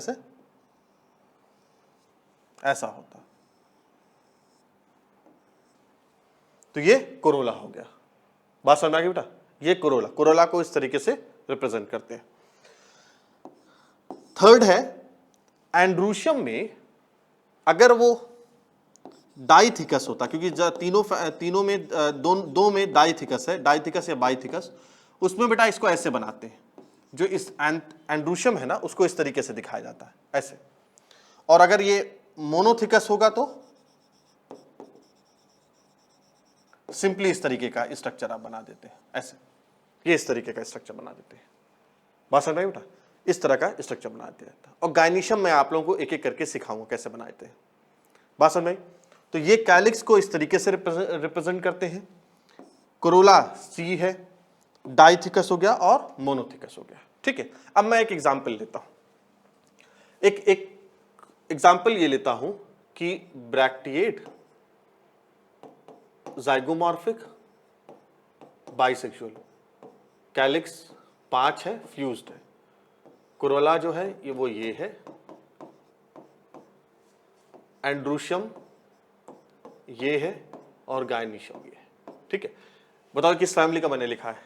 ऐसा होता है। तो ये कोरोला हो गया, बात समझ में आ गई बेटा? ये कोरोला, कोरोला को इस तरीके से रिप्रेजेंट करते हैं। थर्ड है एंड्रूशियम में अगर वो डाइथिकस होता, क्योंकि तीनों में दो में डाइथिकस है, डाइथिकस या बाइथिकस, उसमें बेटा इसको ऐसे बनाते हैं, जो इस एंड्रूशियम है ना उसको इस तरीके से दिखाया जाता है ऐसे। और अगर ये मोनोथिकस होगा तो सिंपली इस तरीके का स्ट्रक्चर आप बना देते हैं ऐसे, ये इस तरीके का स्ट्रक्चर बना देते हैं। बात समझ में बेटा? इस तरह का स्ट्रक्चर बना दिया जाता है। और गायनीशियम मैं आप लोगों को एक एक करके सिखाऊंगा कैसे बनाते हैं। बात समझ में? तो ये कैलिक्स को इस तरीके से रिप्रेजेंट करते हैं। कोरोला सी है, डाइथिकस हो गया और मोनोथिकस हो गया। ठीक है, अब मैं एक एग्जाम्पल लेता हूं, एक एग्जाम्पल ये लेता हूं कि ब्रैक्टिएट, ज़ाइगोमॉर्फिक, बाइसेक्सुअल, कैलिक्स 5 है, फ्यूज्ड है। कोरोला जो है ये है, एंड्रूशियम ये है और गायनीशियम ये है। ठीक है, बताओ किस फैमिली का मैंने लिखा है?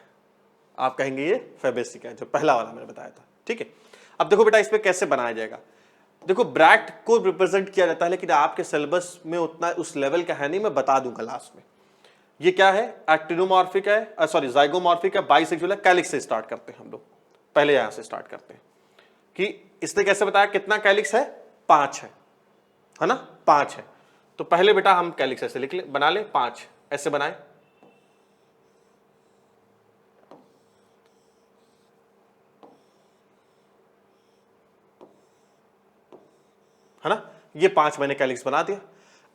आप कहेंगे ये फैबेसी का है, जो पहला वाला मैंने बताया था। ठीक है, अब देखो बेटा इस पे कैसे बनाया जाएगा। देखो ब्रैक्ट को रिप्रेजेंट किया जाता है, लेकिन आपके सिलेबस में उतना उस लेवल का है नहीं, मैं बता दूंगा लास्ट में। ये क्या है? एक्टिनोमॉर्फिक है, सॉरी ज़ाइगोमॉर्फिक है, बाइसेक्सुअल है, कैलिक्स से स्टार्ट करते हैं हम लोग, पहले यहां से स्टार्ट करते हैं कि इसने कैसे बताया कितना कैलिक्स है? 5 है ना, 5 है। तो पहले बेटा हम कैलिक्स ऐसे लिख ले, बना ले, 5 ऐसे बनाए, है ना, ये 5 मैंने कैलिक्स बना दिया।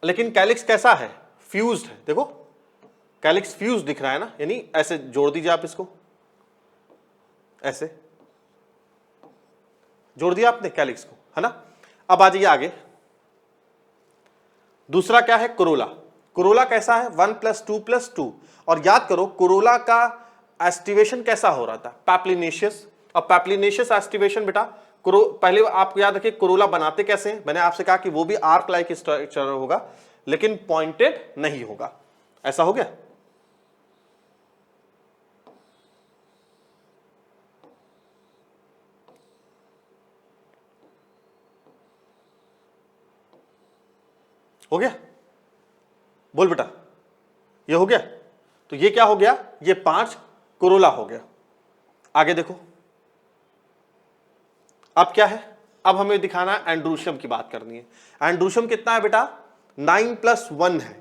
लेकिन कैलिक्स कैसा है? फ्यूज्ड है। देखो कैलिक्स फ्यूज दिख रहा है ना, यानी ऐसे जोड़ दीजिए आप इसको, ऐसे जोड़ दिया आपने कैलिक्स को, है ना। अब आ जाइए आगे, दूसरा क्या है? कोरोला। कोरोला कैसा है? 1 + 2 + 2। और याद करो कोरोला का एस्टिवेशन कैसा हो रहा था? पैप्लिनेशियस। और पैप्लिनेशियस एस्टिवेशन बेटा पहले आपको याद रखिए कोरोला बनाते कैसे हैं। मैंने आपसे कहा कि वो भी आर्क लाइक स्ट्रक्चर होगा, लेकिन पॉइंटेड नहीं होगा। ऐसा हो गया? हो गया? बोल बेटा, ये हो गया? तो ये क्या हो गया? ये 5 कोरोला हो गया। आगे देखो, अब क्या है? अब हमें दिखाना है, एंड्रूशियम की बात करनी है। एंड्रूशियम कितना है बेटा? 9 + 1 है,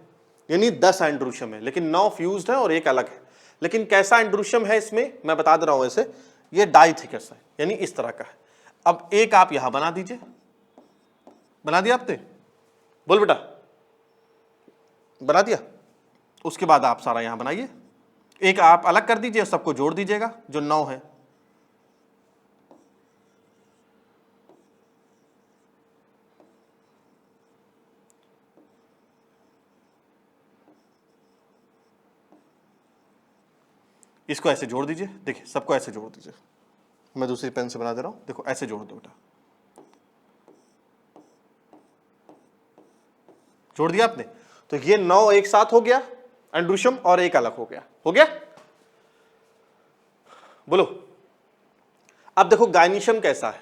यानी 10 एंड्रूशियम है, लेकिन 9 फ्यूज्ड है और एक अलग है। लेकिन कैसा एंड्रूशियम है इसमें, मैं बता दे रहा हूं ऐसे, ये डाइथिकस है, यानी इस तरह का है। अब एक आप यहां बना दीजिए, बना दिया आपने? बोल बेटा, बना दिया? उसके बाद आप सारा यहां बनाइए, एक आप अलग कर दीजिए, सबको जोड़ दीजिएगा जो 9 है। इसको ऐसे जोड़ दीजिए, देखिए सबको ऐसे जोड़ दीजिए। मैं दूसरी पेन से बना दे रहा हूं, देखो ऐसे जोड़ दो बेटा, जोड़ दिया आपने? तो ये 9 एक साथ हो गया एंड्रूशियम और एक अलग हो गया। हो गया? बोलो। अब देखो गायनीशियम कैसा है?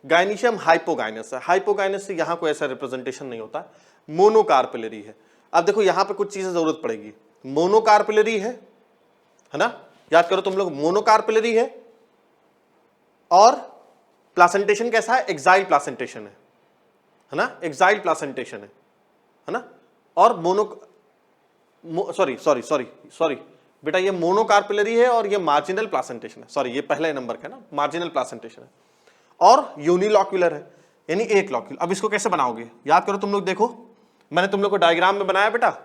गायनीशियम हाइपोगाइनस है। हाइपोगाइनस से यहां कोई ऐसा रिप्रेजेंटेशन नहीं होता, मोनोकार्पिलरी है। अब देखो यहां पे कुछ चीजें जरूरत पड़ेगी। मोनोकार्पिलरी है ना, याद करो तुम लोग, मोनोकार्पिलरी है और प्लासेंटेशन कैसा है, एक्साइल प्लासेंटेशन है ना, एक्साइल प्लासेंटेशन है ना। और सॉरी बेटा, ये मोनोकार्पिलरी है और ये मार्जिनल प्लासेंटेशन है, सॉरी ये पहले नंबर का है ना, मार्जिनल प्लासेंटेशन है। और यूनिलॉक्यूलर है, यानी एक लॉक्यूल। अब इसको कैसे बनाओगे, याद करो तुम लोग, देखो मैंने तुम लोग को डायग्राम में बनाया बेटा,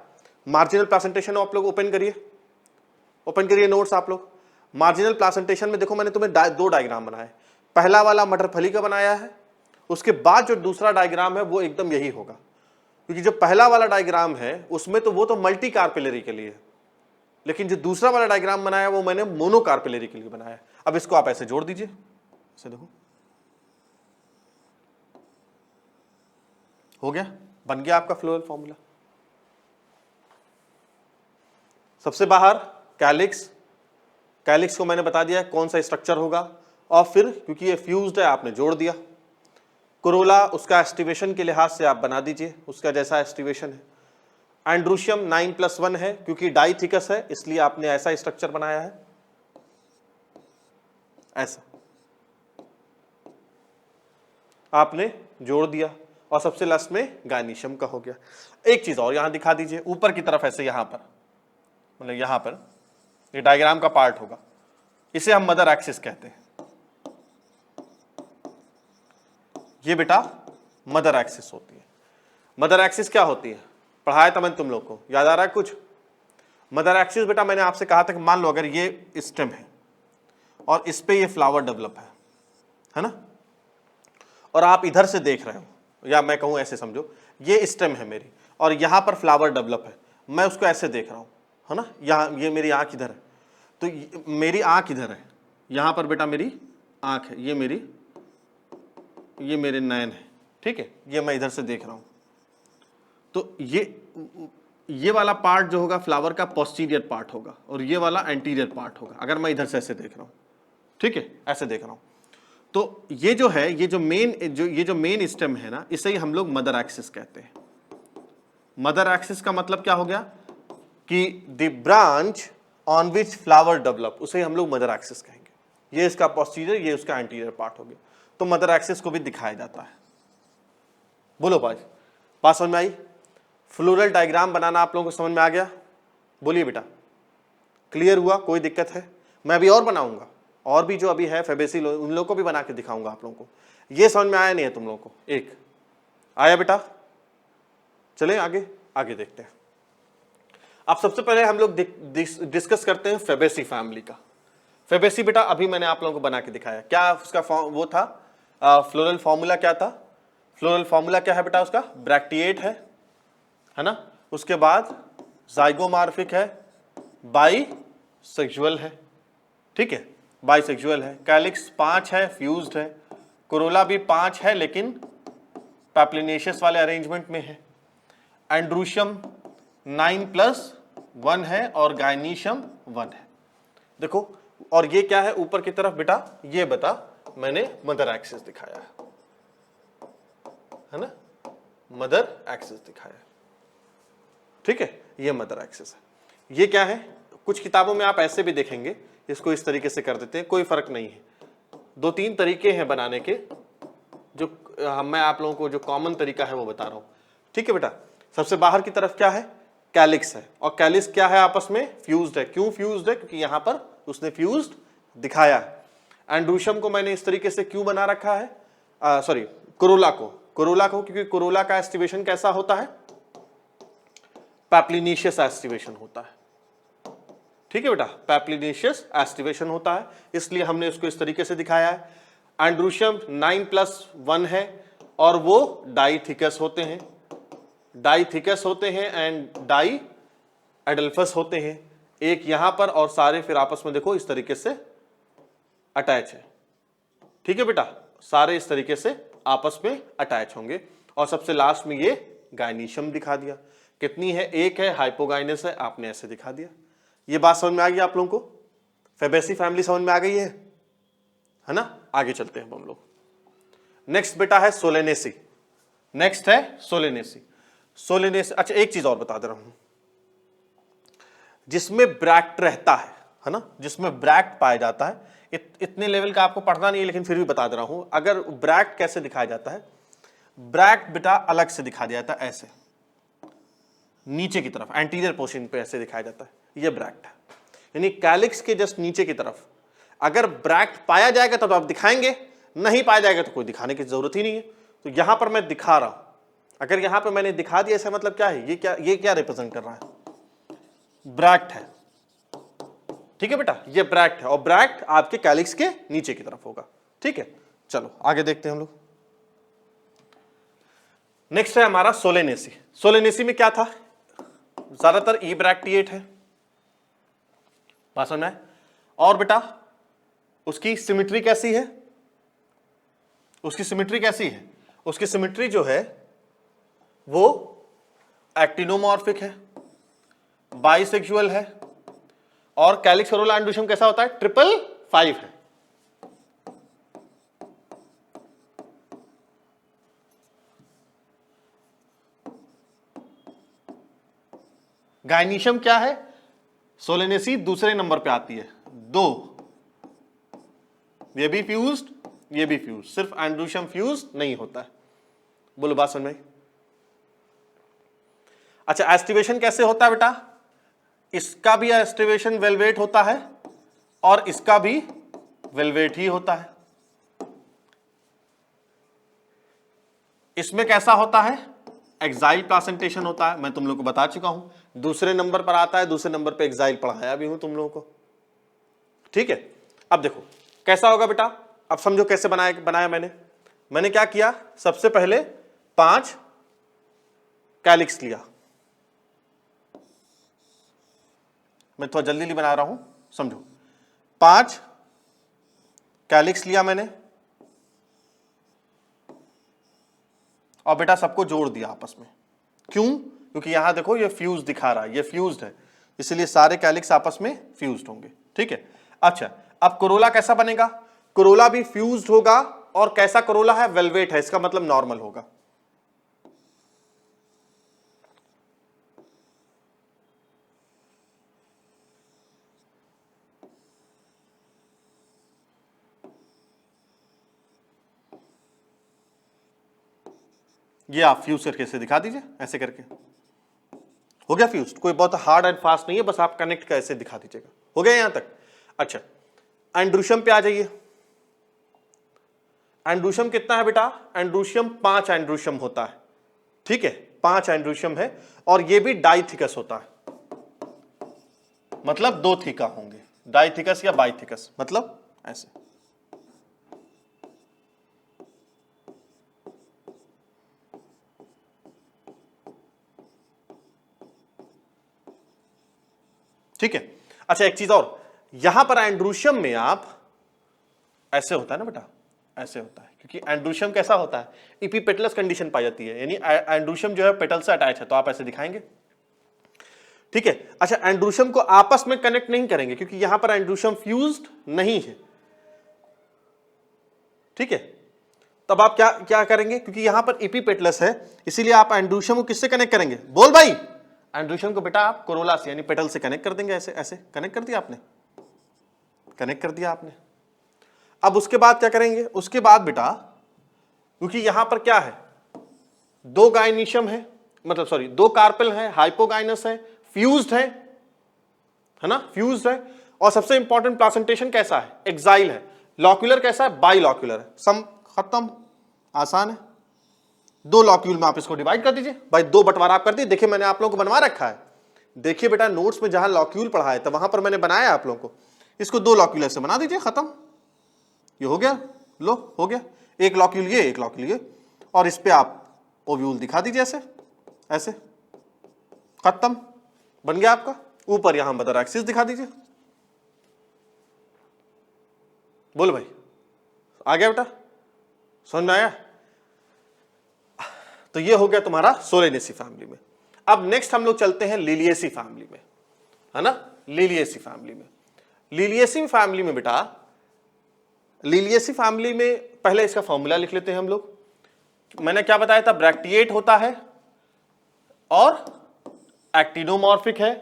मार्जिनल प्लासेंटेशन। आप लोग ओपन करिए नोट्स आप लोग। मार्जिनल प्लासेंटेशन में देखो मैंने तुम्हें दो डायग्राम बनाए। पहला वाला मटर फली का बनाया है, उसके बाद जो दूसरा डायग्राम है वो एकदम यही होगा, क्योंकि जो पहला वाला डायग्राम है उसमें तो वो तो मल्टी कार्पिलरी के लिए है, लेकिन जो दूसरा वाला डायग्राम बनाया वो मैंने मोनोकार्पिलरी के लिए बनाया। अब इसको आप ऐसे जोड़ दीजिए, ऐसे देखो, हो गया, बन गया आपका फ्लोरल फॉर्मूला। सबसे बाहर कैलिक्स, कैलिक्स को मैंने बता दिया कौन सा स्ट्रक्चर होगा, और फिर क्योंकि ये फ्यूज्ड है आपने जोड़ दिया। कोरोला उसका एस्टिवेशन के लिहाज से आप बना दीजिए, उसका जैसा एस्टिवेशन है। एंड्रूशियम 9+1 है, क्योंकि डाई थिकस है इसलिए आपने ऐसा स्ट्रक्चर बनाया है, ऐसा आपने जोड़ दिया। और सबसे लास्ट में गायनीशियम का हो गया। एक चीज और यहां दिखा दीजिए, ऊपर की तरफ ऐसे, यहां पर मतलब यहां पर ये डायग्राम का पार्ट होगा, इसे हम मदर एक्सिस कहते हैं। ये बेटा मदर एक्सिस होती है। मदर एक्सिस क्या होती है, पढ़ाया था मैंने तुम लोग को, याद आ रहा है कुछ? मदर एक्सिस बेटा मैंने आपसे कहा था कि मान लो अगर ये स्टेम है और इस पे ये फ्लावर डेवलप है ना, और आप इधर से देख रहे हो, या मैं कहूं ऐसे समझो, ये स्टेम है मेरी और यहां पर फ्लावर डेवलप है, मैं उसको ऐसे देख रहा हूं, है ना, यहां ये मेरी आंख इधर है, तो मेरी आंख इधर है, यहां पर बेटा मेरी आंख है, ये मेरे नयन है, ठीक है, ये मैं इधर से देख रहा हूं। तो ये वाला पार्ट जो होगा फ्लावर का पोस्टीरियर पार्ट होगा और ये वाला एंटीरियर पार्ट होगा, अगर मैं इधर से ऐसे देख रहा हूं, ठीक है, ऐसे देख रहा हूं। तो ये जो है, ये जो मेन स्टेम है ना, इसे ही हम लोग मदर एक्सिस कहते हैं। मदर एक्सिस का मतलब क्या हो गया कि the branch on which flower develop, उसे हम लोग मदर एक्सिस कहेंगे। ये इसका पोस्टीरियर, ये उसका एंटीरियर पार्ट हो गया, तो मदर एक्सिस को भी दिखाया जाता है। बोलो भाई, बात समझ में आई? फ्लोरल डायग्राम बनाना आप लोगों को समझ में आ गया? बोलिए बेटा, क्लियर हुआ? कोई दिक्कत है? मैं अभी और बनाऊंगा, और भी जो अभी है फेबेसी उन लोगों को भी बना के दिखाऊंगा आप लोगों को। ये समझ में आया नहीं है तुम लोगों को? एक आया बेटा? चले आगे देखते हैं। अब सबसे पहले हम लोग डिस्कस करते हैं फेबेसी फैमिली का। फेबेसी बेटा अभी मैंने आप लोगों को बना के दिखाया, क्या उसका वो था फ्लोरल फॉर्मूला क्या था? फ्लोरल फॉर्मूला क्या है बेटा उसका? ब्रैक्टिएट है ना, उसके बाद जाइगोमॉर्फिक है, बाइसेक्सुअल है, ठीक है, बाइसेक्सुअल है। कैलिक्स 5 है, फ्यूज्ड है। कोरोला भी 5 है लेकिन पैप्लिनेशियस वाले अरेंजमेंट में है। एंड्रूशियम 9+1 है और गायनीशियम 1 है। देखो, और ये क्या है ऊपर की तरफ बेटा? ये बता, मैंने मदर एक्सिस दिखाया है ना, मदर एक्सिस दिखाया, ठीक है, ये मदर एक्सिस है। ये क्या है? कुछ किताबों में आप ऐसे भी देखेंगे, इसको इस तरीके से कर देते हैं, कोई फर्क नहीं है। 2-3 तरीके हैं बनाने के, जो मैं आप लोगों को जो कॉमन तरीका है वो बता रहा हूं, ठीक है बेटा। सबसे बाहर की तरफ क्या है? कैलिक्स है, और कैलिक्स क्या है? आपस में फ्यूज्ड है। क्यों फ्यूज्ड है? क्योंकि यहां पर उसने फ्यूज्ड दिखाया है। एंड्रूशियम को मैंने इस तरीके से क्यों बना रखा है? सॉरी, कोरोला को क्योंकि कोरोला का एस्टिवेशन कैसा होता है? पैप्लिनेशियस एस्टिवेशन होता है, ठीक है बेटा, पैप्लिनेशियस एस्टिवेशन होता है, इसलिए हमने उसको इस तरीके से दिखाया है। एंड्रूशियम 9+1 है और वो डाईथिकस होते हैं एंड डाई एडल्फस होते हैं, एक यहां पर और सारे फिर आपस में देखो इस तरीके से अटैच है, ठीक है बेटा, सारे इस तरीके से आपस में अटैच होंगे। और सबसे लास्ट में ये गायनीशियम दिखा दिया, कितनी है? एक है, हाइपोगाइनस है, आपने ऐसे दिखा दिया। ये बात समझ में आ गई आप लोगों को? फेबेसी फैमिली समझ में आ गई है ना? आगे चलते हैं हम लोग। नेक्स्ट बेटा है सोलेनेसी। सोलेनेसी, अच्छा एक चीज और बता दे रहा हूं, जिसमें ब्रैक्ट रहता है ना, जिसमें ब्रैक्ट पाया जाता है, इतने लेवल का आपको पढ़ना नहीं है, लेकिन फिर भी बता दे रहा हूं। अगर ब्रैक्ट कैसे दिखाया जाता है, ब्रैक्ट बेटा अलग से दिखाया जाता है, ऐसे नीचे की तरफ एंटीरियर पोर्शन पे ऐसे दिखाया जाता है, ये ब्रैक्ट है। यानी कैलिक्स के जस्ट नीचे की तरफ अगर ब्रैक्ट पाया जाएगा तब तो आप दिखाएंगे, नहीं पाया जाएगा तो कोई दिखाने की जरूरत ही नहीं है। तो यहां पर मैं दिखा रहा हूं, अगर यहां पर मैंने दिखा दिया, इसका मतलब क्या है, ये क्या रिप्रेजेंट कर रहा है, ब्रैक्ट है। ठीक है बेटा, ये ब्रैक्ट है और ब्रैक्ट आपके कैलिक्स के नीचे की तरफ होगा। ठीक है, चलो आगे देखते हैं हम लोग। नेक्स्ट है हमारा सोलेनेसी। सोलेनेसी में क्या था, ज्यादातर ई ब्रैक्टिएट है, बात समझ में है। और बेटा उसकी सिमेट्री कैसी है, उसकी सिमेट्री कैसी है, उसकी सिमेट्री जो है वो एक्टिनोमॉर्फिक है, बाइसेक्सुअल है, और कैलिक्स करोला एंड्रोशियम कैसा होता है, 555 है। गायनीशियम क्या है, सोलेनेसी दूसरे नंबर पे आती है, 2, ये भी फ्यूज्ड, ये भी फ्यूज, सिर्फ एंड्रोशियम फ्यूज नहीं होता है। बोलो बात समझ में। अच्छा, एस्टिवेशन कैसे होता है बेटा, इसका भी एस्टिवेशन वेलवेट होता है और इसका भी वेलवेट ही होता है। इसमें कैसा होता है, एक्साइल प्लासेंटेशन होता है, मैं तुम लोग को बता चुका हूं, दूसरे नंबर पर आता है, दूसरे नंबर पे एक्साइल पढ़ाया भी हूं तुम लोगों को। ठीक है, अब देखो कैसा होगा बेटा, अब समझो कैसे बनाया मैंने क्या किया, सबसे पहले 5 कैलिक्स लिया, मैं थोड़ा जल्दी बना रहा हूं समझो, 5 कैलिक्स लिया मैंने और बेटा सबको जोड़ दिया आपस में। क्यों, क्योंकि यहां देखो ये फ्यूज दिखा रहा है, ये फ्यूज्ड है, इसलिए सारे कैलिक्स आपस में फ्यूज्ड होंगे। ठीक है, अच्छा अब कोरोला कैसा बनेगा, कोरोला भी फ्यूज्ड होगा, और कैसा कोरोला है, वेलवेट है, इसका मतलब नॉर्मल होगा। ये आप फ्यूज करके ऐसे दिखा दीजिए, ऐसे करके हो गया फ्यूज, कोई बहुत हार्ड एंड फास्ट नहीं है, बस आप कनेक्ट का ऐसे दिखा दीजिएगा, हो गया यहां तक। अच्छा एंड्रोशियम पे आ जाइए, एंड्रोशियम कितना है बेटा, एंड्रोशियम 5 एंड्रोशियम होता है। ठीक है, 5 एंड्रोशियम है, और ये भी डाइथिकस होता है, मतलब 2 थीका होंगे, डाइथिकस या बाइथिकस, मतलब ऐसे। ठीक है, अच्छा एक चीज और, यहां पर एंड्रोशियम में आप ऐसे होता है ना बेटा, ऐसे होता है, क्योंकि एंड्रोशियम कैसा होता है, इपीपेटलस कंडीशन पाई जाती है, यानी एंड्रोशियम जो है पेटल से अटैच है, तो आप ऐसे दिखाएंगे। ठीक है, अच्छा एंड्रोशियम को आपस में कनेक्ट नहीं करेंगे, क्योंकि यहां पर एंड्रोशियम फ्यूज्ड नहीं है। ठीक है, तब आप क्या करेंगे, क्योंकि यहां पर इपीपेटलस है, इसीलिए आप एंड्रोशियम को किससे कनेक्ट करेंगे, बोल भाई, एंड्रोशियम को बेटा आप कोरोला से यानी पेटल से कनेक्ट कर देंगे, ऐसे ऐसे कनेक्ट कर दिया आपने, कनेक्ट कर दिया आपने। अब उसके बाद क्या करेंगे, उसके बाद बेटा क्योंकि यहां पर क्या है, 2 गायनीशियम है, मतलब सॉरी 2 कार्पेल है, हाइपोगाइनस है, फ्यूज्ड है ना, फ्यूज्ड है, और सबसे इंपॉर्टेंट प्लासेंटेशन कैसा है, एक्साइल है, लॉक्यूलर कैसा है, बाइलॉक्यूलर है, सम खत्म, आसान है। 2 लॉक्यूल में आप इसको डिवाइड कर दीजिए भाई, 2 बंटवारा आप कर दीजिए। देखिए मैंने आप लोगों को बनवा रखा है, देखिए बेटा नोट्स में जहां लॉक्यूल पढ़ा है तो वहां पर मैंने बनाया आप लोगों को, इसको 2 लॉक्यूल ऐसे बना दीजिए, खत्म, ये हो गया, लो हो गया, एक लॉक्यूल ये, एक लॉक्यूल ये, और इस पे आप ओव्यूल दिखा दीजिए ऐसे ऐसे, खत्म, बन गया आपका। ऊपर यहां मदर एक्सिस दिखा दीजिए, बोल भाई आ गया बेटा, समझ में आया। तो ये हो गया तुम्हारा सोलेनेसी फैमिली में। अब नेक्स्ट हम लोग चलते हैं लिलिएसी फैमिली में, है ना, लिलिएसी फैमिली में। लिलिएसी फैमिली में बेटा, लिलिएसी फैमिली में पहले इसका फॉर्मूला लिख लेते हैं हम लोग। मैंने क्या बताया था, ब्रैक्टिएट होता है और एक्टिनोमॉर्फिक है,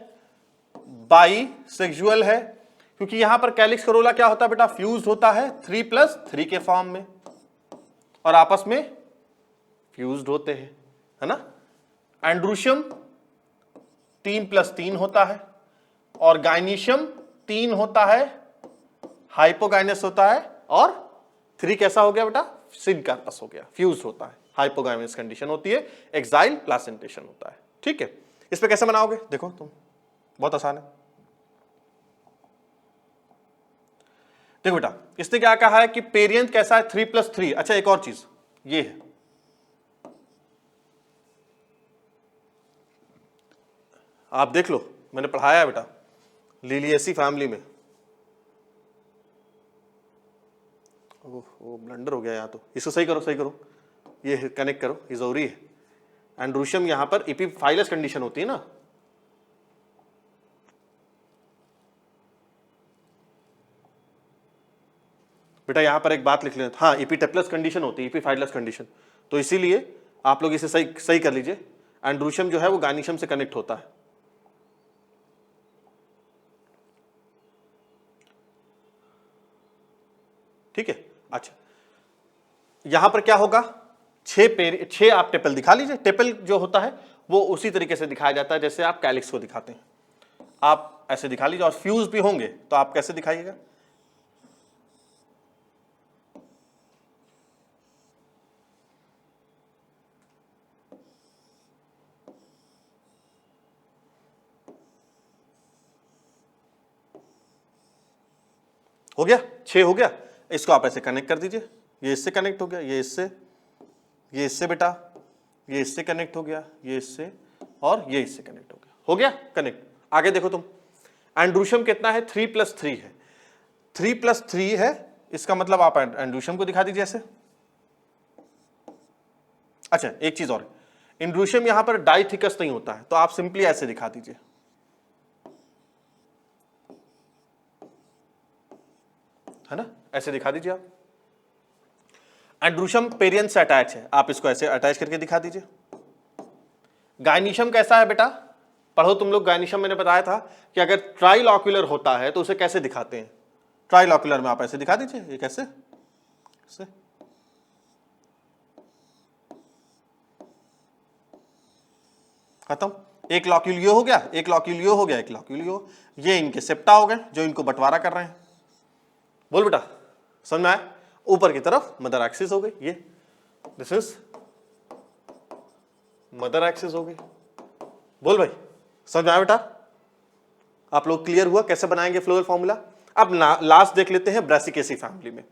बाइसेक्सुअल है, क्योंकि यहां पर कैलिक्स करोला क्या होता है बेटा, फ्यूज होता है 3+3 के फॉर्म में और आपस में फ्यूज्ड होते हैं, है ना। एंड्रूशियम 3+3 होता है और गाइनीशियम 3 होता है, हाइपोगाइनस होता है, और 3 कैसा हो गया बेटा, सिनकार्पस हो गया, फ्यूज होता है, हाइपोगाइनस कंडीशन होती है, एक्साइल प्लासेंटेशन होता है। ठीक है, इस पे कैसे बनाओगे, देखो तुम, बहुत आसान है। देखो बेटा, इसने क्या कहा है कि पेरियंथ कैसा है, 3+3। अच्छा, एक और चीज ये है, आप देख लो, मैंने पढ़ाया है बेटा लिलिएसी फैमिली में। वो ब्लंडर हो गया यहाँ, तो इसको सही करो, सही करो, ये कनेक्ट करो, ये जरूरी है। एंड्रूशियम यहां पर एपीफाइलस कंडीशन होती है ना, बेटा यहां पर एक बात लिख लें, हाँ एपीटेप्लस कंडीशन होती है, एपीफाइलस कंडीशन, तो इसीलिए आप लोग इसे सही सही कर लीजिए। एंड्रूशियम जो है वो गाइनीशियम से कनेक्ट होता है। ठीक है, अच्छा यहां पर क्या होगा, 6 आप टेपल दिखा लीजिए। टेपल जो होता है वो उसी तरीके से दिखाया जाता है जैसे आप कैलिक्स को दिखाते हैं, आप ऐसे दिखा लीजिए। और फ्यूज भी होंगे तो आप कैसे दिखाइएगा, हो गया 6 हो गया, इसको आप ऐसे कनेक्ट कर दीजिए, ये इससे कनेक्ट हो गया, ये इससे बेटा, ये इससे कनेक्ट हो गया, ये इससे, और ये इससे कनेक्ट हो गया कनेक्ट। आगे देखो तुम, एंड्रूशियम कितना है, 3+3 है, 3+3 है, इसका मतलब आप एंड्रूशियम को दिखा दीजिए ऐसे। अच्छा एक चीज और, एंड्रूशियम यहां पर डाइथिकस नहीं होता है, तो आप सिंपली ऐसे दिखा दीजिए, है ना, ऐसे दिखा दीजिए आप। एंड्रूशियम पेरियंथ से अटैच है, आप इसको ऐसे अटैच करके दिखा दीजिए। गाइनीशियम कैसा है बेटा, पढ़ो तुम लोग, गाइनीशियम मैंने बताया था कि अगर ट्राइलॉक्यूलर होता है तो उसे कैसे दिखाते हैं, ट्राइलॉक्यूलर में आप ऐसे दिखा दीजिए, ये कैसे, ऐसे। खत्म, एक लॉक्यूलियो हो गया, एक लॉक्यूलियो हो गया, एक लॉक्यूलियो, ये इनके सेप्टा हो गए जो इनको बंटवारा कर रहे हैं। बोल बेटा, समझ में आया, ऊपर की तरफ मदर एक्सिस हो गई, ये दिस इज मदर एक्सिस हो गई। बोल भाई, समझ में आया बेटा, आप लोग क्लियर हुआ कैसे बनाएंगे फ्लोरल फॉर्मूला। अब लास्ट देख लेते हैं ब्रासिकेसी फैमिली में,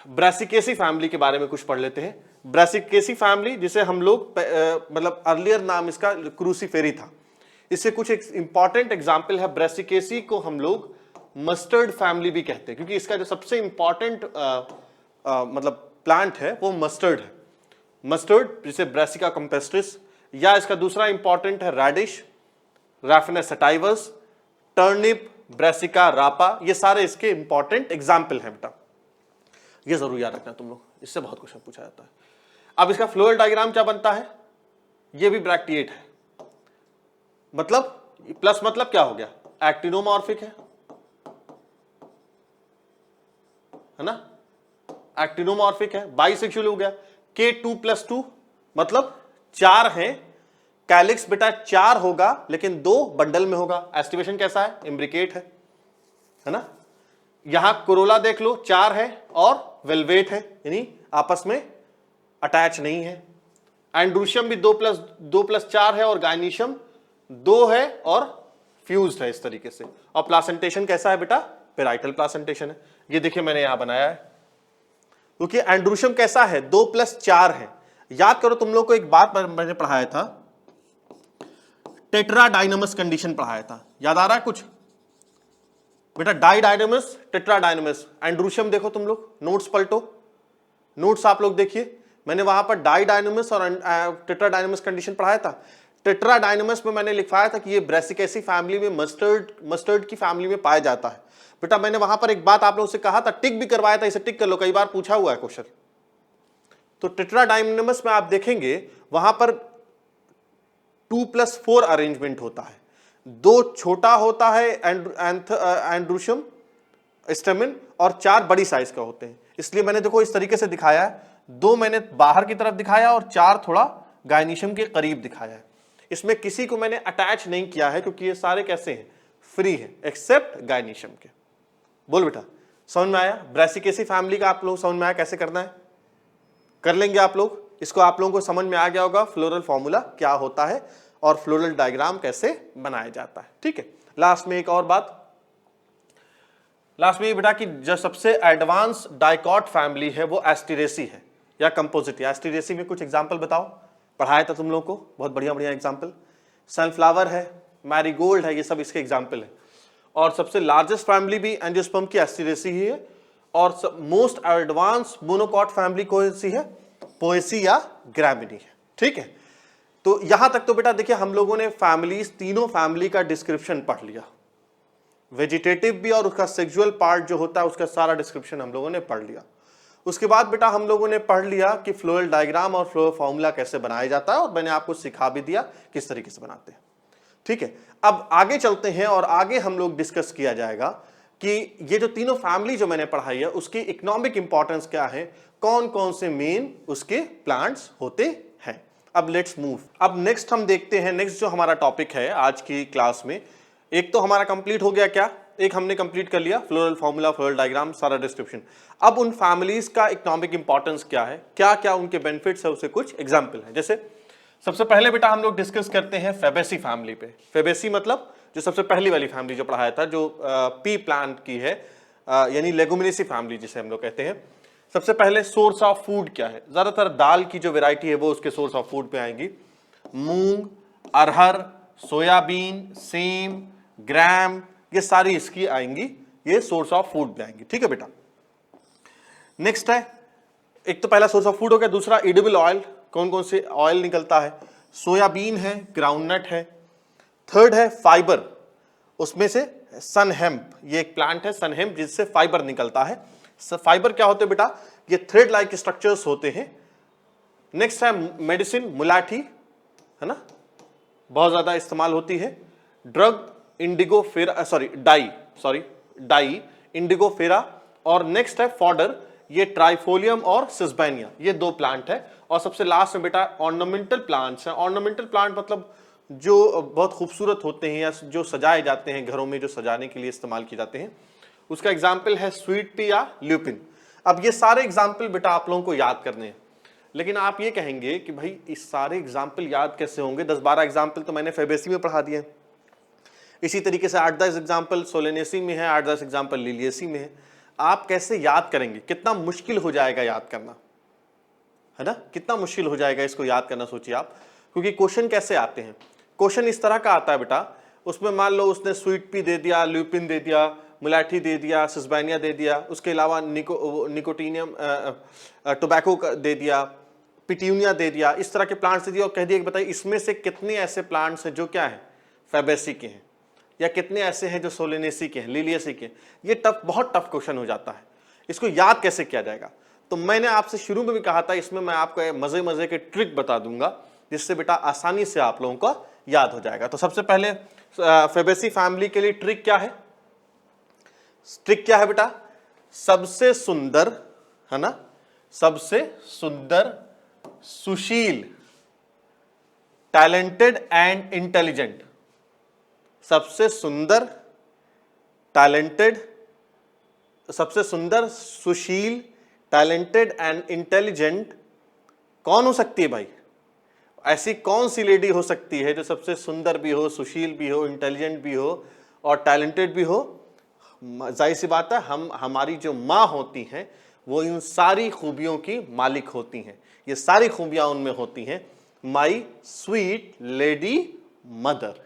ब्रासिकेसी फैमिली के बारे में कुछ पढ़ लेते हैं। ब्रासिकेसी फैमिली जिसे हम लोग मतलब अर्लियर नाम इसका क्रूसीफेरी था, इससे कुछ इंपॉर्टेंट एग्जाम्पल है। ब्रासिकेसी को हम लोग मस्टर्ड फैमिली भी कहते हैं, क्योंकि इसका जो सबसे इंपॉर्टेंट मतलब प्लांट है वो मस्टर्ड है। मस्टर्ड जिसे ब्रासिका कंपेस्ट्रिस, या इसका दूसरा इंपॉर्टेंट है रेडिश, रैफिनस सटाइवस, टर्निप, ब्रासिका रापा, ये सारे इसके इंपॉर्टेंट एग्जाम्पल हैं बेटा, ये जरूर याद रखना तुम लोग, इससे बहुत क्वेश्चन पूछा जाता है। अब इसका फ्लोरल डायग्राम क्या बनता है, ये भी ब्रैक्टिएट है, मतलब प्लस मतलब क्या हो गया, एक्टिनोमॉर्फिक है ना, एक्टिनोमॉर्फिक है, बाइसेक्सुअल हो गया, K2+2 मतलब 4 हैं, कैलिक्स बेटा 4 होगा लेकिन 2 बंडल में होगा। एस्टिवेशन कैसा है, इम्ब्रिकेट है ना। यहां कोरोला देख लो 4 है और वेलवेट है, यानी आपस में अटैच नहीं है। एंड्रूशियम भी 2+4 है और गाइनीशियम 2 है और फ्यूज्ड है इस तरीके से। और प्लासेंटेशन कैसा है बेटा, पेराइटल प्लासेंटेशन है, ये देखिए मैंने यहां बनाया है, क्योंकि एंड्रूशियम कैसा है 2+4 है। याद करो तुम लोग को एक बात मैंने पढ़ाया था, टेट्राडाइनमस कंडीशन पढ़ाया था, याद आ रहा है कुछ बेटा, डाइडाइनमस टेट्राडाइनमस। एंड्रूशियम देखो तुम लोग, नोट्स पलटो, नोट्स आप लोग देखिए, मैंने वहां पर डाइडाइनमस और टेट्राडाइनमस कंडीशन पढ़ाया था। टेट्राडाइनमस में मैंने लिखवाया था कि ये ब्रासिकेसी फैमिली में मस्टर्ड की फैमिली में पाया जाता है। बेटा मैंने वहां पर एक बात आप लोगों से कहा था, टिक भी करवाया था, इसे टिक कर लो, कई बार पूछा हुआ है क्वेश्चन। तो टेट्राडाइनमस में आप देखेंगे वहां पर 2+4 अरेंजमेंट होता है, 2 छोटा होता है एंड्रूशियम स्टेमिन और 4 बड़ी साइज का होते हैं। इसलिए मैंने देखो इस तरीके से दिखाया है, 2 मैंने बाहर की तरफ दिखाया और 4 थोड़ा गायनीशियम के करीब दिखाया है। इसमें किसी को मैंने अटैच नहीं किया है क्योंकि ये सारे कैसे हैं, फ्री हैं एक्सेप्ट गायनीशियम के। बोल बेटा समझ में आया? ब्रैसिकेसी फैमिली का आप लोग समझ में आया कैसे करना है? कर लेंगे आप लोग इसको। आप लोगों को समझ में आ गया होगा फ्लोरल फॉर्मूला क्या होता है और फ्लोरल डायग्राम कैसे बनाया जाता है। ठीक है, लास्ट में एक और बात, लास्ट में ये बेटा कि जो सबसे एडवांस डाइकॉट फैमिली है वो एस्टेरेसी है या कंपोजिट। एस्टेरेसी में कुछ एग्जांपल बताओ, पढ़ाया था तुम लोग को, बहुत बढ़िया बढ़िया एग्जांपल। सनफ्लावर है, मैरीगोल्ड है, ये सब इसके एग्जांपल है। और सबसे लार्जेस्ट फैमिली भी एंजियोस्पर्म की एस्टेरेसी ही है। और मोस्ट एडवांस मोनोकॉट फैमिली कौन सी है? पोएसी या ग्रैमिनी है। ठीक है, तो यहां तक तो बेटा देखिए हम लोगों ने फैमिलीज, तीनों फैमिली का डिस्क्रिप्शन पढ़ लिया, वेजिटेटिव भी और उसका सेक्सुअल पार्ट जो होता है उसका सारा डिस्क्रिप्शन हम लोगों ने पढ़ लिया। उसके बाद बेटा हम लोगों ने पढ़ लिया कि फ्लोरल डायग्राम और फ्लोरल फॉर्मूला कैसे बनाया जाता है और मैंने आपको सिखा भी दिया किस तरीके से बनाते हैं। ठीक है, अब आगे चलते हैं और आगे हम लोग डिस्कस किया जाएगा कि ये जो तीनों फैमिली जो मैंने पढ़ाई है उसकी इकोनॉमिक इंपॉर्टेंस क्या है, कौन कौन से मेन उसके प्लांट्स होते हैं। अब लेट्स मूव। अब नेक्स्ट हम देखते हैं, नेक्स्ट जो हमारा टॉपिक है आज की क्लास में, एक तो हमारा कंप्लीट हो गया, क्या एक हमने कंप्लीट कर लिया फ्लोरल फॉर्मूला, फ्लोरल डायग्राम, सारा डिस्क्रिप्शन। अब उन फैमिलीज का इकोनॉमिक इंपॉर्टेंस क्या है, क्या क्या उनके बेनिफिट्स है, उसे कुछ एग्जांपल है। जैसे सबसे पहले बेटा हम लोग डिस्कस करते हैं फेबेसी फैमिली पे। फेबेसी मतलब जो सबसे पहली वाली फैमिली जो पढ़ाया था, जो पी प्लांट की है, यानी लेगुमिनेसी फैमिली जिसे हम लोग कहते हैं। सबसे पहले सोर्स ऑफ फूड क्या है, ज्यादातर दाल की जो वेराइटी है वो उसके सोर्स ऑफ फूड पे आएंगी। मूंग, अरहर, सोयाबीन, सेम, ग्राम, ये सारी इसकी आएंगी, ये सोर्स ऑफ फूड में आएंगी। ठीक है बेटा, नेक्स्ट है, एक तो पहला सोर्स ऑफ फूड हो गया। दूसरा एडिबल ऑयल, कौन कौन से ऑयल निकलता है, सोयाबीन है, ग्राउंडनट है। थर्ड है फाइबर, उसमें से सन हेम्प, ये एक प्लांट है सन हेम्प जिससे फाइबर निकलता है। फाइबर क्या होते हैं बेटा, ये थ्रेड लाइक स्ट्रक्चर्स होते हैं। नेक्स्ट है मेडिसिन, मुलाठी है ना, बहुत ज्यादा इस्तेमाल होती है। ड्रग, इंडिगो फेरा, डाई इंडिगो फेरा। और नेक्स्ट है फॉडर, ये ट्राइफोलियम और सिस्बेनिया, ये 2 प्लांट है। और सबसे लास्ट में बेटा ऑर्नामेंटल प्लांट्स हैं। ऑर्नामेंटल प्लांट मतलब जो बहुत खूबसूरत होते हैं या जो सजाए जाते हैं घरों में, जो सजाने के लिए इस्तेमाल किए जाते हैं, उसका एग्जाम्पल है स्वीट पी या ल्यूपिन। अब ये सारे एग्जाम्पल बेटा आप लोगों को याद करने हैं, लेकिन आप ये कहेंगे कि भाई इस सारे एग्जाम्पल याद कैसे होंगे, 10-12 एग्जाम्पल तो मैंने फेबेसी में पढ़ा दिए, इसी तरीके से 8-10 एग्जाम्पल सोलेनेसी में है, 8-10 एग्जाम्पल लिलियसी में है, आप कैसे याद करेंगे? कितना मुश्किल हो जाएगा याद करना, है ना, कितना मुश्किल हो जाएगा इसको याद करना, सोचिए आप। क्योंकि क्वेश्चन कैसे आते हैं, क्वेश्चन इस तरह का आता है बेटा, उसमें मान लो उसने स्वीट पी दे दिया, ल्यूपिन दे दिया, मुलाठी दे दिया, सिस्बेनिया दे दिया, उसके अलावा निकोटीनियम टोबैको दे दिया, पिट्यूनिया दे दिया, इस तरह के प्लांट्स दे दिया और कह दिया कि बताइए इसमें से कितने ऐसे प्लांट्स हैं जो क्या है फेबेसी के हैं, या कितने ऐसे हैं जो सोलेनेसी के हैं, लिलियसी के हैं। ये टफ, बहुत टफ क्वेश्चन हो जाता है, इसको याद कैसे किया जाएगा। तो मैंने आपसे शुरू में भी कहा था इसमें मैं आपको मजे मजे के ट्रिक बता दूंगा जिससे बेटा आसानी से आप लोगों को याद हो जाएगा। तो सबसे पहले फेबेसी फैमिली के लिए ट्रिक क्या है, ट्रिक क्या है बेटा, सबसे सुंदर, है ना, सबसे सुंदर, सुशील, टैलेंटेड एंड इंटेलिजेंट, सबसे सुंदर, टैलेंटेड, सबसे सुंदर, सुशील, टैलेंटेड एंड इंटेलिजेंट कौन हो सकती है भाई? ऐसी कौन सी लेडी हो सकती है जो सबसे सुंदर भी हो, सुशील भी हो, इंटेलिजेंट भी हो और टैलेंटेड भी हो? जाहिर सी बात है, हमारी जो माँ होती हैं वो इन सारी खूबियों की मालिक होती हैं, ये सारी खूबियां उनमें होती हैं, माई स्वीट लेडी मदर।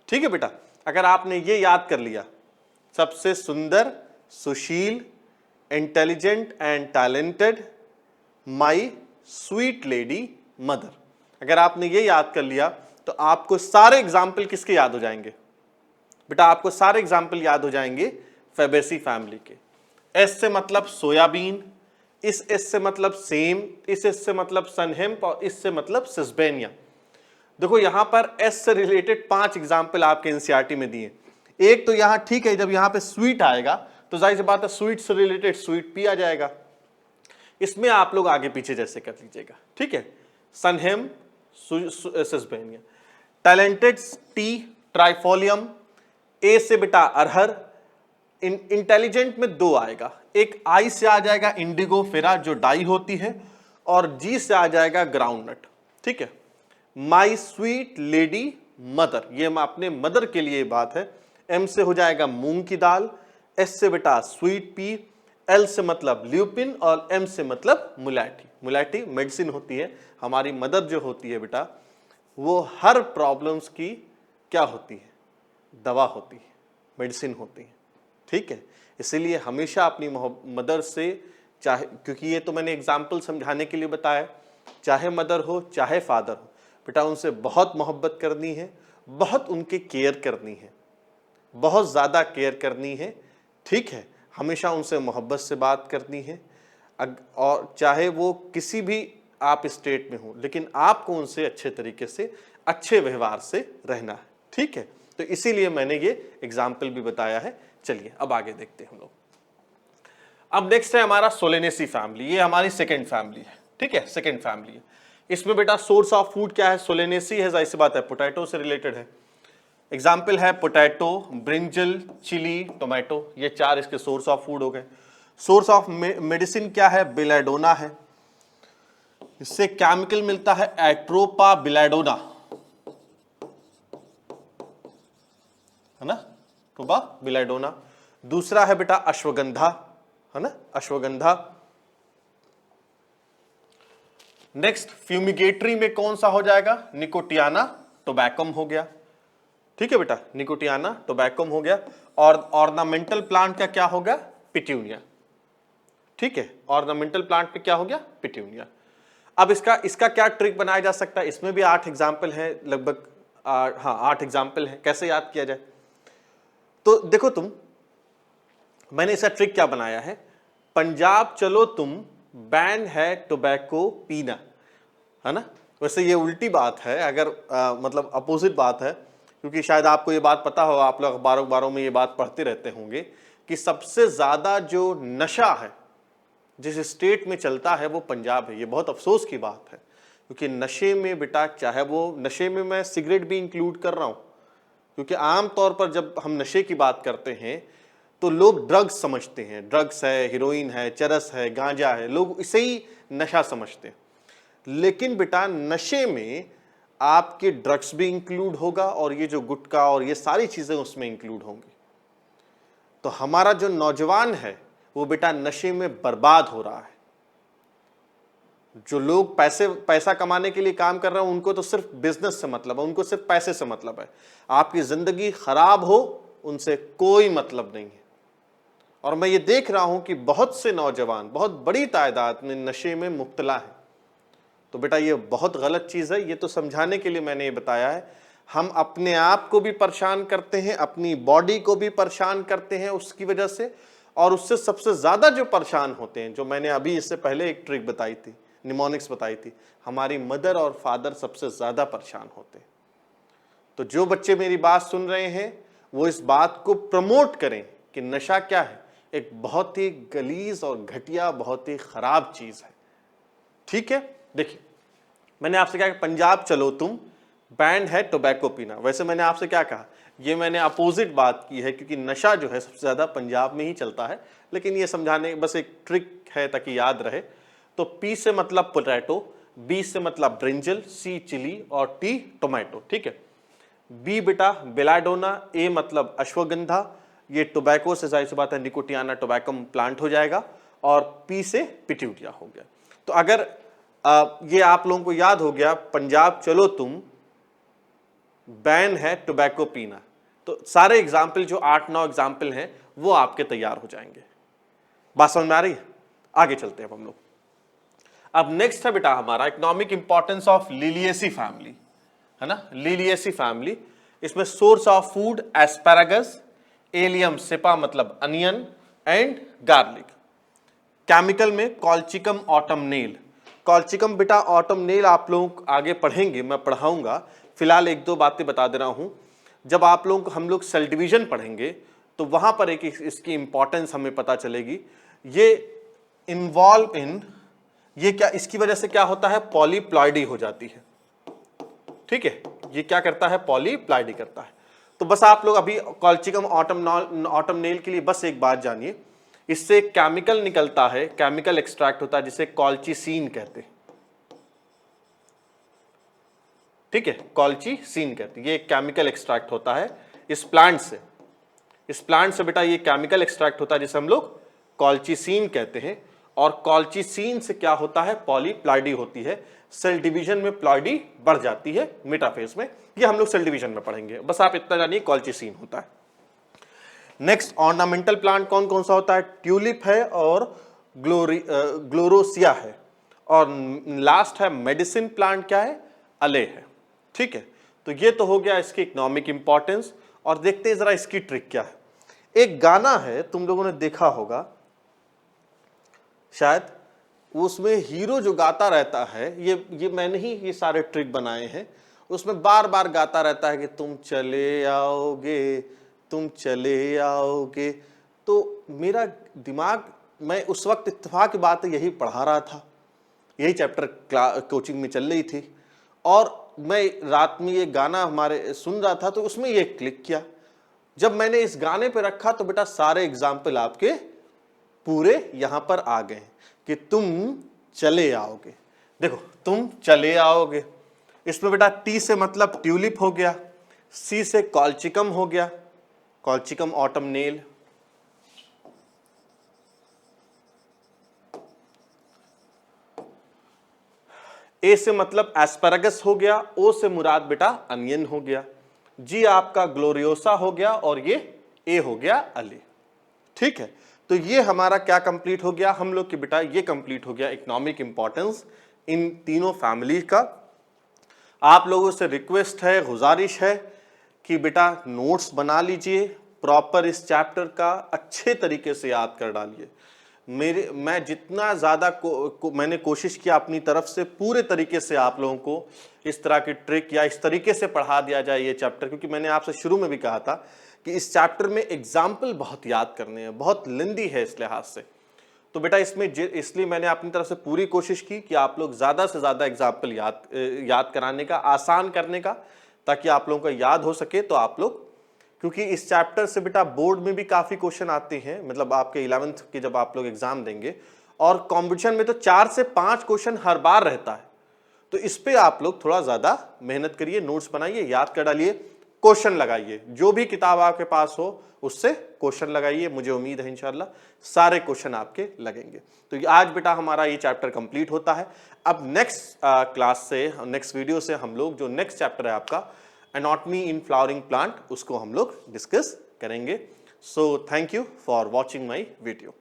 ठीक है बेटा, अगर आपने ये याद कर लिया, सबसे सुंदर, सुशील, intelligent and talented, my sweet lady mother, अगर आपने ये याद कर लिया तो आपको सारे एग्जाम्पल किसके याद हो जाएंगे बेटा? आपको सारे एग्जाम्पल याद हो जाएंगे फेबेसी फैमिली के। एस से मतलब सोयाबीन, इस एस से मतलब सेम, इस एस से मतलब सनहेम्प और इस से मतलब सिस्बेनिया। देखो यहां पर एस से रिलेटेड 5 एग्जाम्पल आपके एनसीईआरटी में दिए। एक तो यहां ठीक है, जब यहां पे स्वीट आएगा तो जाहिर सी बात है स्वीट से रिलेटेड स्वीट पी आ जाएगा। इसमें आप लोग आगे पीछे जैसे कर लीजिएगा, ठीक है। सनहेम सिस्बेनिया, टैलेंटेड टी ट्राइफोलियम, ए से बेटा अरहर। इंटेलिजेंट में 2 आएगा, एक आई से आ जाएगा इंडिगो फेरा जो डाई होती है, और जी से आ जाएगा ग्राउंडनट, ठीक है। माई स्वीट लेडी मदर, ये अपने मदर के लिए बात है। एम से हो जाएगा मूंग की दाल, एस से बेटा स्वीट पी, एल से मतलब ल्यूपिन, और एम से मतलब मुलैठी। मुलैठी मेडिसिन होती है, हमारी मदर जो होती है बेटा वो हर प्रॉब्लम्स की क्या होती है, दवा होती है, मेडिसिन होती है, ठीक है। इसीलिए हमेशा अपनी मदर से, चाहे, क्योंकि ये तो मैंने एग्जाम्पल समझाने के लिए बताया, चाहे मदर हो चाहे फादर हो बेटा, उनसे बहुत मोहब्बत करनी है, बहुत उनकी केयर करनी है, बहुत ज़्यादा केयर करनी है, ठीक है। हमेशा उनसे मोहब्बत से बात करनी है, और चाहे वो किसी भी आप स्टेट में हो, लेकिन आपको उनसे अच्छे तरीके से, अच्छे व्यवहार से रहना है, ठीक है। तो इसीलिए मैंने ये एग्जाम्पल भी बताया है। चलिए अब आगे देखते हैं हम लोग। अब नेक्स्ट है हमारा सोलेनेसी फैमिली, ये हमारी सेकेंड फैमिली है, ठीक है, सेकेंड फैमिली है। इसमें बेटा सोर्स ऑफ फूड क्या है, सोलेनेसी है, जाहिर सी बात है पोटैटो से रिलेटेड है। एग्जाम्पल है पोटैटो, ब्रिंजल, चिली, टोमेटो, ये 4 इसके सोर्स ऑफ फूड हो गए। सोर्स ऑफ मेडिसिन क्या है, बेलेडोना है, इससे केमिकल मिलता है एट्रोपा बिलेडोना, है ना, ट्रोपा बिलेडोना। दूसरा है बेटा अश्वगंधा, है ना, अश्वगंधा। नेक्स्ट फ्यूमिगेटरी में कौन सा हो जाएगा, निकोटियाना टोबैकम हो गया, ठीक है बेटा, निकोटियाना टोबैकम हो गया। और ऑर्नामेंटल प्लांट का क्या हो गया, पिट्यूनिया, ठीक है। ऑर्नामेंटल प्लांट पे क्या हो गया, पिट्यूनिया। अब इसका क्या ट्रिक बनाया जा सकता है, इसमें भी 8 एग्जाम्पल है लगभग, हाँ 8 एग्जाम्पल है। कैसे याद किया जाए, तो देखो तुम, मैंने इसका ट्रिक क्या बनाया है, पंजाब चलो तुम, बैन है टोबैको पीना, है ना। वैसे ये उल्टी बात है, अगर मतलब अपोजिट बात है, क्योंकि शायद आपको ये बात पता हो, आप लोग अखबारों में ये बात पढ़ते रहते होंगे कि सबसे ज्यादा जो नशा है जिस स्टेट में चलता है वो पंजाब है। ये बहुत अफसोस की बात है, क्योंकि नशे में बेटा, चाहे वो नशे में मैं सिगरेट भी इंक्लूड कर रहा हूँ, क्योंकि आम तौर पर जब हम नशे की बात करते हैं तो लोग ड्रग्स समझते हैं, ड्रग्स है, हीरोइन है, चरस है, गांजा है, लोग इसे ही नशा समझते हैं। लेकिन बेटा नशे में आपके ड्रग्स भी इंक्लूड होगा, और ये जो गुटखा और ये सारी चीजें उसमें इंक्लूड होंगी। तो हमारा जो नौजवान है वो बेटा नशे में बर्बाद हो रहा है। जो लोग पैसा कमाने के लिए काम कर रहे हैं उनको तो सिर्फ बिजनेस से मतलब है, उनको सिर्फ पैसे से मतलब है। आपकी जिंदगी खराब हो उनसे कोई मतलब नहीं है। और मैं ये देख रहा हूं कि बहुत से नौजवान बहुत बड़ी तादाद में नशे में मुब्तला है। तो बेटा ये बहुत गलत चीज है, ये तो समझाने के लिए मैंने ये बताया है। हम अपने आप को भी परेशान करते हैं, अपनी बॉडी को भी परेशान करते हैं उसकी वजह से, और उससे सबसे ज्यादा जो परेशान होते हैं, जो मैंने अभी इससे पहले एक ट्रिक बताई थी, निमोनिक्स बताई थी, हमारी मदर और फादर सबसे ज्यादा परेशान होते हैं। तो जो बच्चे मेरी बात सुन रहे हैं वो इस बात को प्रमोट करें कि नशा क्या है, एक बहुत ही गलीज और घटिया, बहुत ही खराब चीज है, ठीक है। देखिए मैंने आपसे क्या कहा, पंजाब चलो तुम, बैन है टोबैको पीना। वैसे मैंने आपसे क्या कहा, ये मैंने अपोजिट बात की है, क्योंकि नशा जो है सबसे ज्यादा पंजाब में ही चलता है, लेकिन ये समझाने बस एक ट्रिक है ताकि याद रहे। तो पी से मतलब पोटैटो, बी से मतलब ब्रिंजल, सी चिली, और टी टोमेटो, ठीक है। बी बेटा बेलाडोना, ए मतलब अश्वगंधा, ये टोबैको से जाहिर सी बात है निकोटियाना टोबैकम प्लांट हो जाएगा, और पी से पिट्यूनिया हो गया। तो अगर ये आप लोगों को याद हो गया, पंजाब चलो तुम, बैन है टोबैको पीना, तो सारे एग्जाम्पल जो 8-9 एग्जाम्पल हैं वो आपके तैयार हो जाएंगे। बात समझ में आ रही है? आगे चलते हैं हम लोग। अब नेक्स्ट है बेटा हमारा economic importance of Liliaceae family, है ना, लिलिएसी फैमिली। इसमें source of food asparagus, allium cepa मतलब अनियन, एंड गार्लिक। केमिकल में कॉल्चिकम ऑटमनेल। कॉल्चिकम बेटा ऑटमनेल आप लोग आगे पढ़ेंगे, मैं पढ़ाऊंगा फिलहाल एक दो बातें बता दे रहा हूं। जब आप लोग हम लोग सेल डिवीजन पढ़ेंगे तो वहां पर एक इसकी इंपॉर्टेंस हमें पता चलेगी। ये इन्वॉल्व इन, ये क्या, इसकी वजह से क्या होता है, पॉलीप्लॉइडी हो जाती है। ठीक है, ये क्या करता है, पॉलीप्लॉइडी करता है। तो बस आप लोग अभी कॉल्चिकम ऑटमनेल के लिए बस एक बात जानिए, इससे केमिकल निकलता है, केमिकल एक्सट्रैक्ट होता है जिसे कॉल्चिसीन कहते हैं। ठीक है, कॉल्चिसीन कहते हैं, ये केमिकल एक्सट्रैक्ट होता है इस प्लांट से। इस प्लांट से बेटा ये केमिकल एक्सट्रैक्ट होता है जिसे हम लोग कॉल्चिसीन कहते हैं। और कॉल्चिसीन से क्या होता है, पॉलीप्लॉइडी होती है। सेल डिवीजन में प्लॉइडी बढ़ जाती है मेटाफेज में, ये हम लोग सेल डिवीजन में पढ़ेंगे। बस आप इतना जानिए कॉल्चिसीन होता है। नेक्स्ट ऑर्नामेंटल प्लांट कौन कौन सा होता है, ट्यूलिप है और ग्लोरोसिया है। और लास्ट है मेडिसिन प्लांट, क्या है, अले है। ठीक है, तो ये तो हो गया इसकी इकोनॉमिक इंपॉर्टेंस। और देखते हैं जरा इसकी ट्रिक क्या है। एक गाना है, तुम लोगों ने देखा होगा शायद, उसमें हीरो जो गाता रहता है, ये मैंने ही ये सारे ट्रिक बनाए हैं, उसमें बार बार गाता रहता है कि तुम चले आओगे, तुम चले आओगे। तो मेरा दिमाग, मैं उस वक्त इत्तेफाक की बात है यही पढ़ा रहा था, यही चैप्टर कोचिंग में चल रही थी, और मैं रात में ये गाना हमारे सुन रहा था, तो उसमें ये क्लिक किया। जब मैंने इस गाने पे रखा तो बेटा सारे एग्जाम्पल आपके पूरे यहां पर आ गए कि तुम चले आओगे। देखो, तुम चले आओगे, इसमें बेटा टी से मतलब ट्यूलिप हो गया, सी से कॉल्चिकम हो गया, कॉल्चिकम ऑटमनेल, ए से मतलब एस्पैरागस हो गया, ओ से मुराद बेटा अनियन हो गया, जी आपका ग्लोरियोसा हो गया, और ये ए हो गया अले। ठीक है, तो ये हमारा क्या कंप्लीट हो गया हम लोग की बेटा, ये कंप्लीट हो गया इकोनॉमिक इंपॉर्टेंस इन तीनों फैमिली का। आप लोगों से रिक्वेस्ट है, गुजारिश है कि बेटा नोट्स बना लीजिए, प्रॉपर इस चैप्टर का अच्छे तरीके से याद कर डालिए। मैं जितना ज़्यादा मैंने कोशिश किया अपनी तरफ से पूरे तरीके से आप लोगों को इस तरह की ट्रिक या इस तरीके से पढ़ा दिया जाए ये चैप्टर, क्योंकि मैंने आपसे शुरू में भी कहा था कि इस चैप्टर में एग्जाम्पल बहुत याद करने हैं, बहुत लेंदी है इस लिहाज से। तो बेटा इसमें इसलिए मैंने अपनी तरफ से पूरी कोशिश की कि आप लोग ज़्यादा से ज़्यादा एग्जाम्पल याद कराने का, आसान करने का, ताकि आप लोगों को याद हो सके। तो आप लोग, क्योंकि इस चैप्टर से बेटा बोर्ड में भी काफ़ी क्वेश्चन आते हैं, मतलब आपके 11th के जब आप लोग एग्जाम देंगे, और कॉम्पिटिशन में तो 4 से 5 क्वेश्चन हर बार रहता है। तो इस पे आप लोग थोड़ा ज़्यादा मेहनत करिए, नोट्स बनाइए, याद कर डालिए, क्वेश्चन लगाइए, जो भी किताब आपके पास हो उससे क्वेश्चन लगाइए। मुझे उम्मीद है इंशाल्लाह सारे क्वेश्चन आपके लगेंगे। तो आज बेटा हमारा ये चैप्टर कंप्लीट होता है। अब नेक्स्ट क्लास से, नेक्स्ट वीडियो से हम लोग जो नेक्स्ट चैप्टर है आपका एनाटॉमी इन फ्लावरिंग प्लांट, उसको हम लोग डिस्कस करेंगे। So thank you for watching my video.